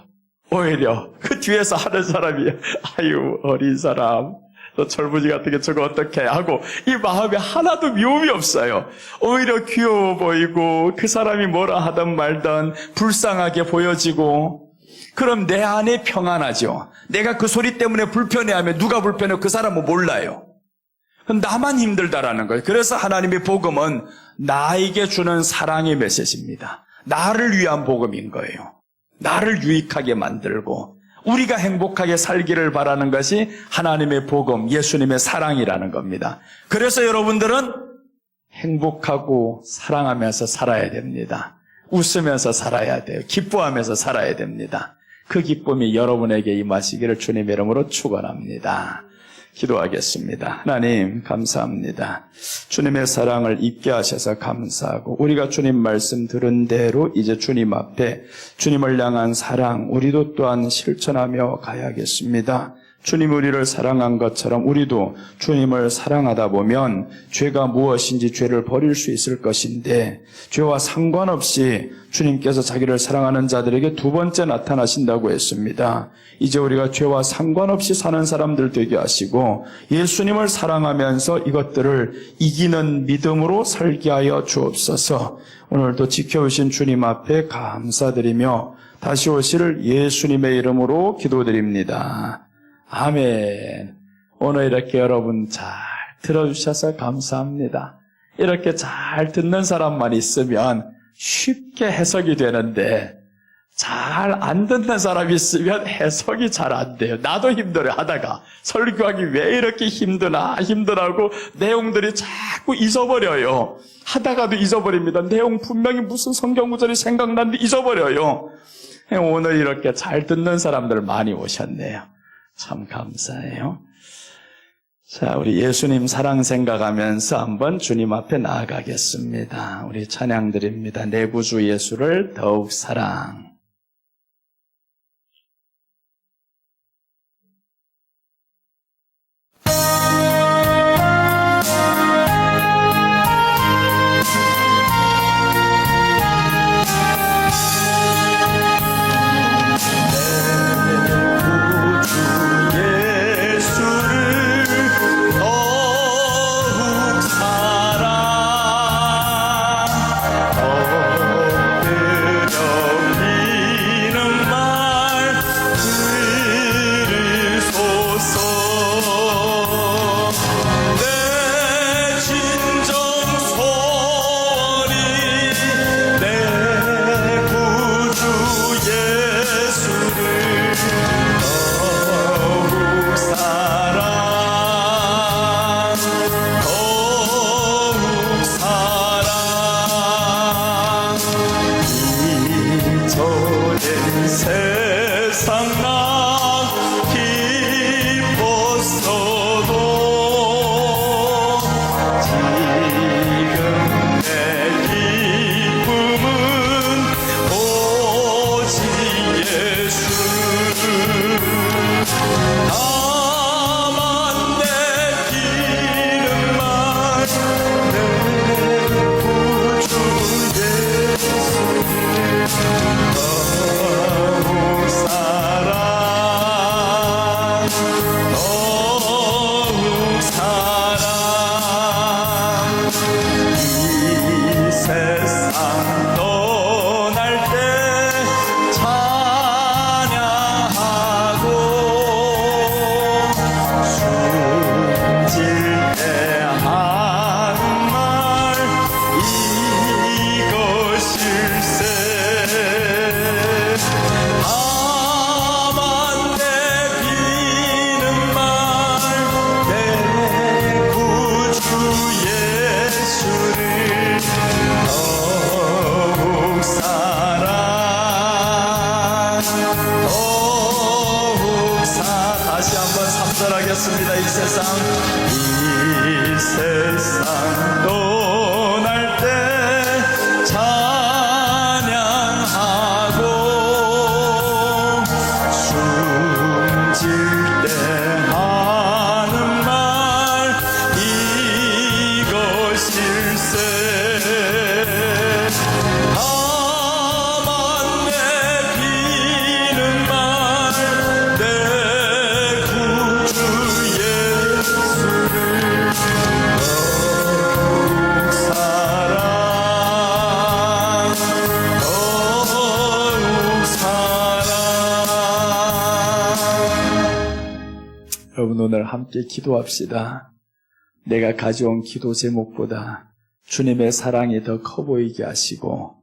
오히려 그 뒤에서 하는 사람이 아유 어린 사람, 너 철부지 같은 게 저거 어떡해 하고 이 마음에 하나도 미움이 없어요. 오히려 귀여워 보이고 그 사람이 뭐라 하든 말든 불쌍하게 보여지고, 그럼 내 안에 평안하죠. 내가 그 소리 때문에 불편해하면 누가 불편해? 그 사람은 몰라요. 그럼 나만 힘들다라는 거예요. 그래서 하나님의 복음은 나에게 주는 사랑의 메시지입니다. 나를 위한 복음인 거예요. 나를 유익하게 만들고 우리가 행복하게 살기를 바라는 것이 하나님의 복음, 예수님의 사랑이라는 겁니다. 그래서 여러분들은 행복하고 사랑하면서 살아야 됩니다. 웃으면서 살아야 돼요. 기뻐하면서 살아야 됩니다. 그 기쁨이 여러분에게 임하시기를 주님의 이름으로 축원합니다. 기도하겠습니다. 하나님 감사합니다. 주님의 사랑을 잊게 하셔서 감사하고, 우리가 주님 말씀 들은 대로 이제 주님 앞에 주님을 향한 사랑 우리도 또한 실천하며 가야겠습니다. 주님 우리를 사랑한 것처럼 우리도 주님을 사랑하다 보면 죄가 무엇인지 죄를 버릴 수 있을 것인데, 죄와 상관없이 주님께서 자기를 사랑하는 자들에게 두 번째 나타나신다고 했습니다. 이제 우리가 죄와 상관없이 사는 사람들 되게 하시고 예수님을 사랑하면서 이것들을 이기는 믿음으로 살게 하여 주옵소서. 오늘도 지켜오신 주님 앞에 감사드리며 다시 오실 예수님의 이름으로 기도드립니다. 아멘. 오늘 이렇게 여러분 잘 들어주셔서 감사합니다. 이렇게 잘 듣는 사람만 있으면 쉽게 해석이 되는데, 잘 안 듣는 사람이 있으면 해석이 잘 안 돼요. 나도 힘들어요. 하다가 설교하기 왜 이렇게 힘드나고 내용들이 자꾸 잊어버려요. 하다가도 잊어버립니다. 내용 분명히 무슨 성경 구절이 생각나는데 잊어버려요. 오늘 이렇게 잘 듣는 사람들 많이 오셨네요. 참 감사해요. 자, 우리 예수님 사랑 생각하면서 한번 주님 앞에 나아가겠습니다. 우리 찬양 드립니다. 내 구주 예수를 더욱 사랑. 오늘 함께 기도합시다. 내가 가져온 기도 제목보다 주님의 사랑이 더 커 보이게 하시고,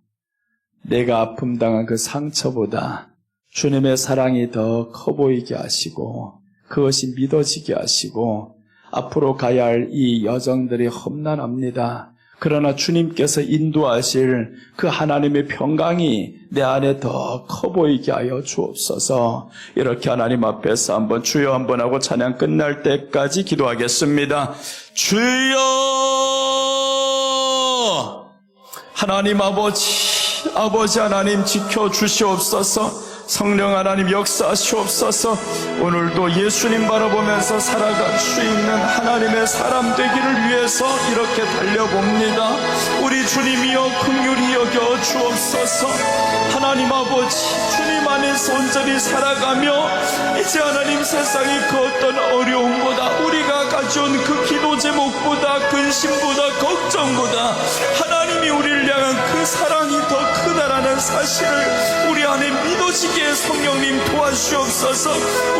내가 아픔 당한 그 상처보다 주님의 사랑이 더 커 보이게 하시고, 그것이 믿어지게 하시고, 앞으로 가야 할 이 여정들이 험난합니다. 그러나 주님께서 인도하실 그 하나님의 평강이 내 안에 더 커 보이게 하여 주옵소서. 이렇게 하나님 앞에서 한번 주여 한번 하고 찬양 끝날 때까지 기도하겠습니다. 주여! 하나님 아버지 하나님 지켜주시옵소서. 성령 하나님 역사하시옵소서. 오늘도 예수님 바라보면서 살아갈 수 있는 하나님의 사람 되기를 위해서 이렇게 달려봅니다. 우리 주님이여 긍휼히 여겨 주옵소서. 하나님 아버지, 주님 안에서 온전히 살아가며 이제 하나님 세상의 그 어떤 어려움보다, 우리가 가져온 그 기도 제목보다, 근심보다, 걱정보다 하나님이 우리를 향한 그 사랑이 더 크다라는 사실을 우리 안에 믿어지게 성령님 도와주옵소서.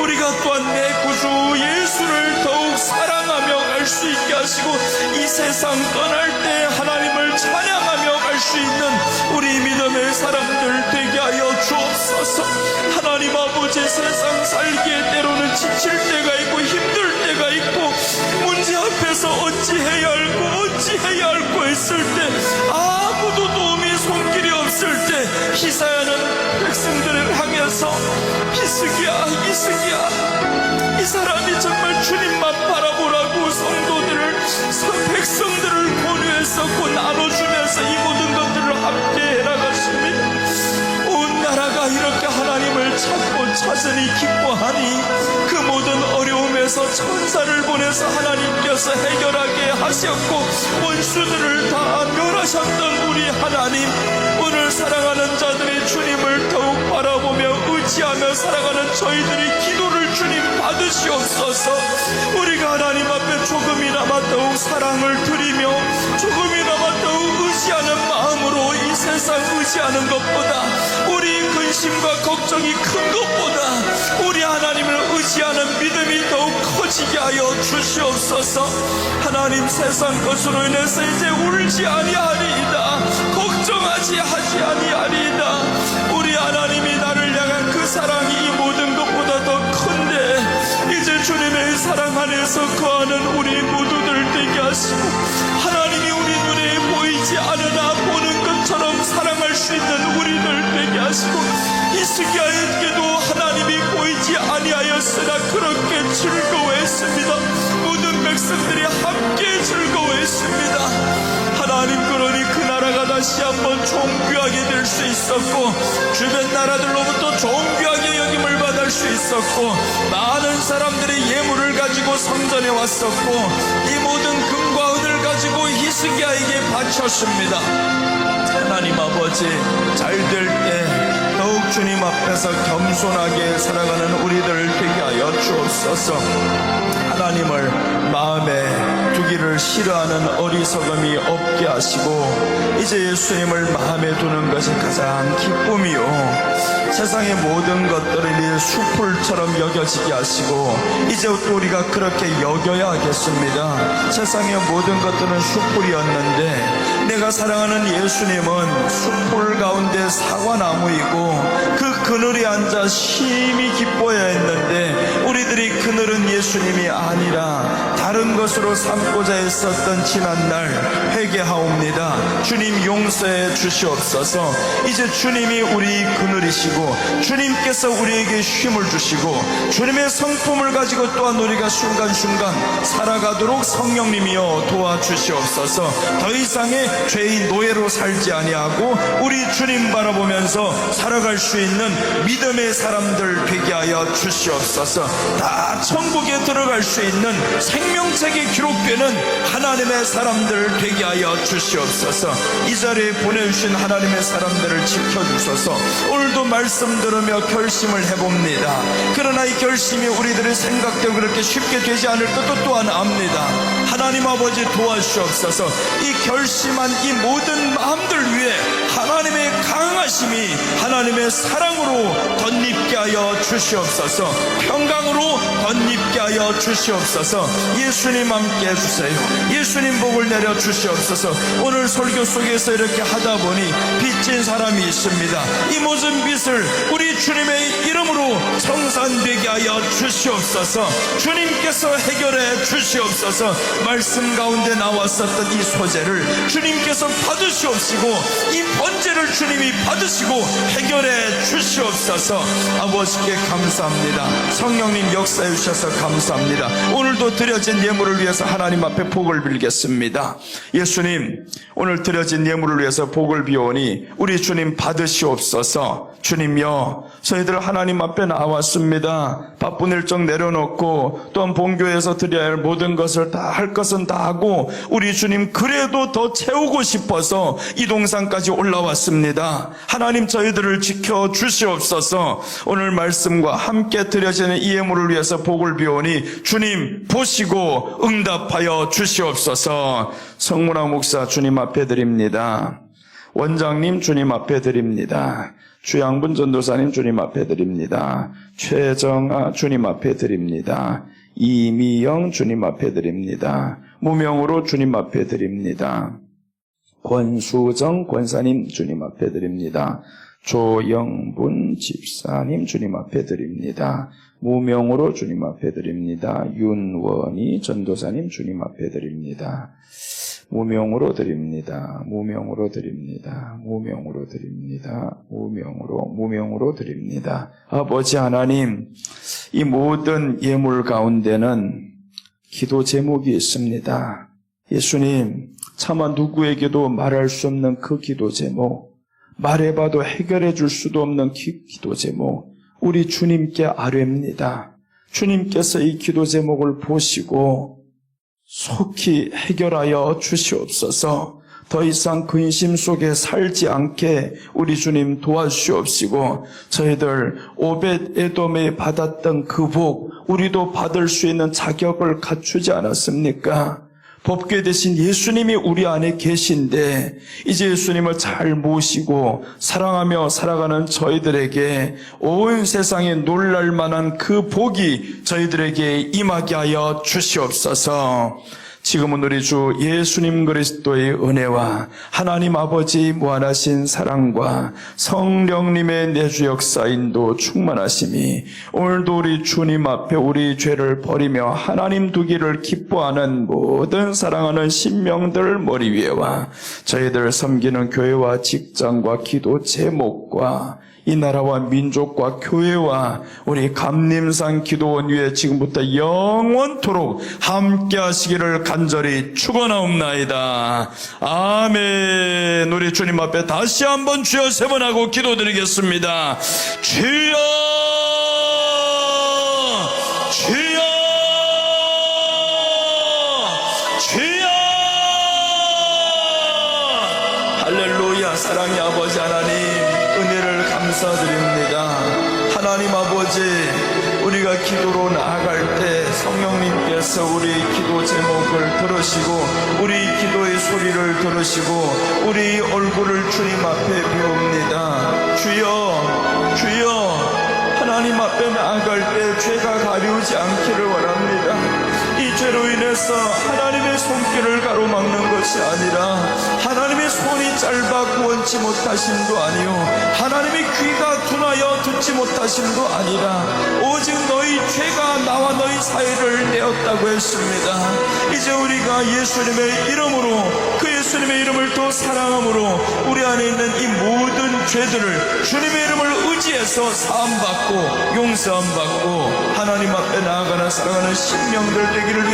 우리가 또한 내 구주 예수를 더욱 사랑하며 갈 수 있게 하시고, 이 세상 떠날 때 하나님을 찬양하며 갈 수 있는 우리 믿음의 사람들 되게 하여 주옵소서. 하나님 아버지, 세상 살기에 때로는 지칠 때가 있고 힘들 때가 있고, 문제 앞에서 어찌해야 할고 했을 때, 아무도 도움이 손길이 없을 때, 히사야는 백성들을 향해서 이스기야 이 사람이 정말 주님만 바라보라고 백성들을 권유했었고 나눠주면서 이 모든 것들을 함께 해나갔습니다. 온 나라가 이렇게 하나님을 찾고 찾으니 기뻐하니, 그 모든 어려움에서 천사를 보내서 하나님께서 해결하게 하셨고, 원수들을 다 멸하셨던 우리 하나님, 오늘 사랑하는 자들이 주님을 더욱 바라보며 의지하며 살아가는 저희들이 기도를 주님 받으시옵소서. 우리가 하나님 앞에 조금이나마 더욱 사랑을 드리며 조금이나마 더욱 의지하는 마음으로 이 세상 의지하는 것보다, 우리 근심과 걱정이 큰 것보다 우리 하나님을 의지하는 믿음이 더욱 커지게 하여 주시옵소서. 하나님, 세상 것으로 인해서 이제 울지 아니하리이다, 걱정하지 아니하리이다. 우리 하나님이 나를 향한 그 사랑이 이 모든 것보다 더 큰데, 이제 주님의 사랑 안에서 거하는 우리 모두들 되게 하시고, 하나님이 우리 눈에 보이지 않으나 보는 것처럼 사랑할 수 있는 우리들 되게 하시고, 히스기야에게도 하나님이 보이지 아니하였으나 그렇게 즐거워했습니다. 모든 백성들이 함께 즐거워했습니다. 하나님, 그러니 그 나라가 다시 한번 존귀하게 될 수 있었고, 주변 나라들로부터 존귀하게 여김을 받을 수 있었고, 많은 사람들이 예물을 가지고 성전에 왔었고, 이 모든 금과 은을 가지고 히스기야에게 바쳤습니다. 하나님 아버지, 잘 될 때 더욱 주님 앞에서 겸손하게 살아가는 우리들을 되게 하여 주옵소서. 하나님을 마음에 두기를 싫어하는 어리석음이 없게 하시고, 이제 예수님을 마음에 두는 것이 가장 기쁨이요, 세상의 모든 것들이 숲풀처럼 여겨지게 하시고, 이제 또 우리가 그렇게 여겨야 하겠습니다. 세상의 모든 것들은 숲풀이었는데, 내가 사랑하는 예수님은 숲풀 가운데 사과나무이고, 그 그늘에 앉아 심히 기뻐야 했는데, 우리들이 그늘은 예수님이 아니라 다른 것으로 삼고자 했었던 지난날 회개하옵니다. 주님 용서해 주시옵소서. 이제 주님이 우리 그늘이시고, 주님께서 우리에게 쉼을 주시고, 주님의 성품을 가지고 또한 우리가 순간순간 살아가도록 성령님이여 도와주시옵소서. 더 이상의 죄의 노예로 살지 아니하고 우리 주님 바라보면서 살아갈 수 있는 믿음의 사람들 되게 하여 주시옵소서. 다 천국에 들어갈 수 있는 생명책에 기록되는 하나님의 사람들 되게 하여 주시옵소서. 이 자리에 보내주신 하나님의 사람들을 지켜주소서. 오늘도 말씀 들으며 결심을 해봅니다. 그러나 이 결심이 우리들의 생각대로 그렇게 쉽게 되지 않을 것도 또한 압니다. 하나님 하나님 아버지 도와주시옵소서. 이 결심한 이 모든 마음들 위해 하나님의 강하심이 하나님의 사랑으로 덧입게 하여 주시옵소서. 평강으로 덧입게 하여 주시옵소서. 예수님 함께 해주세요. 예수님 복을 내려 주시옵소서. 오늘 설교 속에서 이렇게 하다 보니 빚진 사람이 있습니다. 이 모든 빚을 우리 주님의 이름으로 청산되게 하여 주시옵소서. 주님께서 해결해 주시옵소서. 말씀 가운데 나왔었던 이 소재를 주님께서 받으시옵시고 이 번제를 주님이 받으시고 해결해 주시옵소서. 아버지께 감사합니다. 성령님 역사해 주셔서 감사합니다. 오늘도 드려진 예물을 위해서 하나님 앞에 복을 빌겠습니다. 예수님, 오늘 드려진 예물을 위해서 복을 비오니 우리 주님 받으시옵소서. 주님요, 저희들 하나님 앞에 나왔습니다. 바쁜 일정 내려놓고 또한 본교에서 드려야 할 모든 것을 다 할 것은 다 하고 우리 주님 그래도 더 채우고 싶어서 이 동산까지 올라왔습니다. 하나님 저희들을 지켜 주시옵소서. 오늘 말씀과 함께 드려지는 이 예물을 위해서 복을 비오니 주님 보시고 응답하여 주시옵소서. 성문화 목사 주님 앞에 드립니다. 원장님 주님 앞에 드립니다. 주양분 전도사님 주님 앞에 드립니다. 최정아 주님 앞에 드립니다. 이미영 주님 앞에 드립니다. 무명으로 주님 앞에 드립니다. 권수정 권사님 주님 앞에 드립니다. 조영분 집사님 주님 앞에 드립니다. 무명으로 주님 앞에 드립니다. 윤원희 전도사님 주님 앞에 드립니다. 무명으로 드립니다. 무명으로 드립니다. 무명으로 드립니다. 무명으로 드립니다. 아버지 하나님, 이 모든 예물 가운데는 기도 제목이 있습니다. 예수님, 차마 누구에게도 말할 수 없는 그 기도 제목, 말해봐도 해결해 줄 수도 없는 기도 제목, 우리 주님께 아뢰입니다. 주님께서 이 기도 제목을 보시고 속히 해결하여 주시옵소서. 더 이상 근심 속에 살지 않게 우리 주님 도와주시옵시고 저희들 오벳 에돔에 받았던 그 복 우리도 받을 수 있는 자격을 갖추지 않았습니까? 법궤 대신 예수님이 우리 안에 계신데 이제 예수님을 잘 모시고 사랑하며 살아가는 저희들에게 온 세상에 놀랄 만한 그 복이 저희들에게 임하게 하여 주시옵소서. 지금은 우리 주 예수님 그리스도의 은혜와 하나님 아버지 무한하신 사랑과 성령님의 내주 역사인도 충만하심이 오늘도 우리 주님 앞에 우리 죄를 버리며 하나님 두기를 기뻐하는 모든 사랑하는 신명들 머리 위에와 저희들 섬기는 교회와 직장과 기도 제목과 이 나라와 민족과 교회와 우리 감림산 기도원 위에 지금부터 영원토록 함께 하시기를 간절히 축원하옵나이다. 아멘. 우리 주님 앞에 다시 한번 주여 세 번 하고 기도드리겠습니다. 주여 주여 주여. 할렐루야. 사랑의 아버지 하나님, 은혜를 감사드립니다. 하나님 아버지, 우리가 기도로 나아갈 때 성령님께서 우리 기도 제목을 들으시고 우리 기도의 소리를 들으시고 우리 얼굴을 주님 앞에 비웁니다. 주여 주여. 하나님 앞에 나아갈 때 죄가 가리우지 않기를 원합니다. 이 죄로 인해서 하나님의 손길을 가로막는 것이 아니라 하나님의 손이 짧아 구원치 못하심도 아니요 하나님의 귀가 둔하여 듣지 못하심도 아니라 오직 너희 죄가 나와 너희 사이를 내었다고 했습니다. 이제 우리가 예수님의 이름으로 그 예수님의 이름을 더 사랑함으로 우리 안에 있는 이 모든 죄들을 주님의 이름을 의지해서 사함받고 용서함받고 하나님 앞에 나아가는 살아가는 신명들 되기를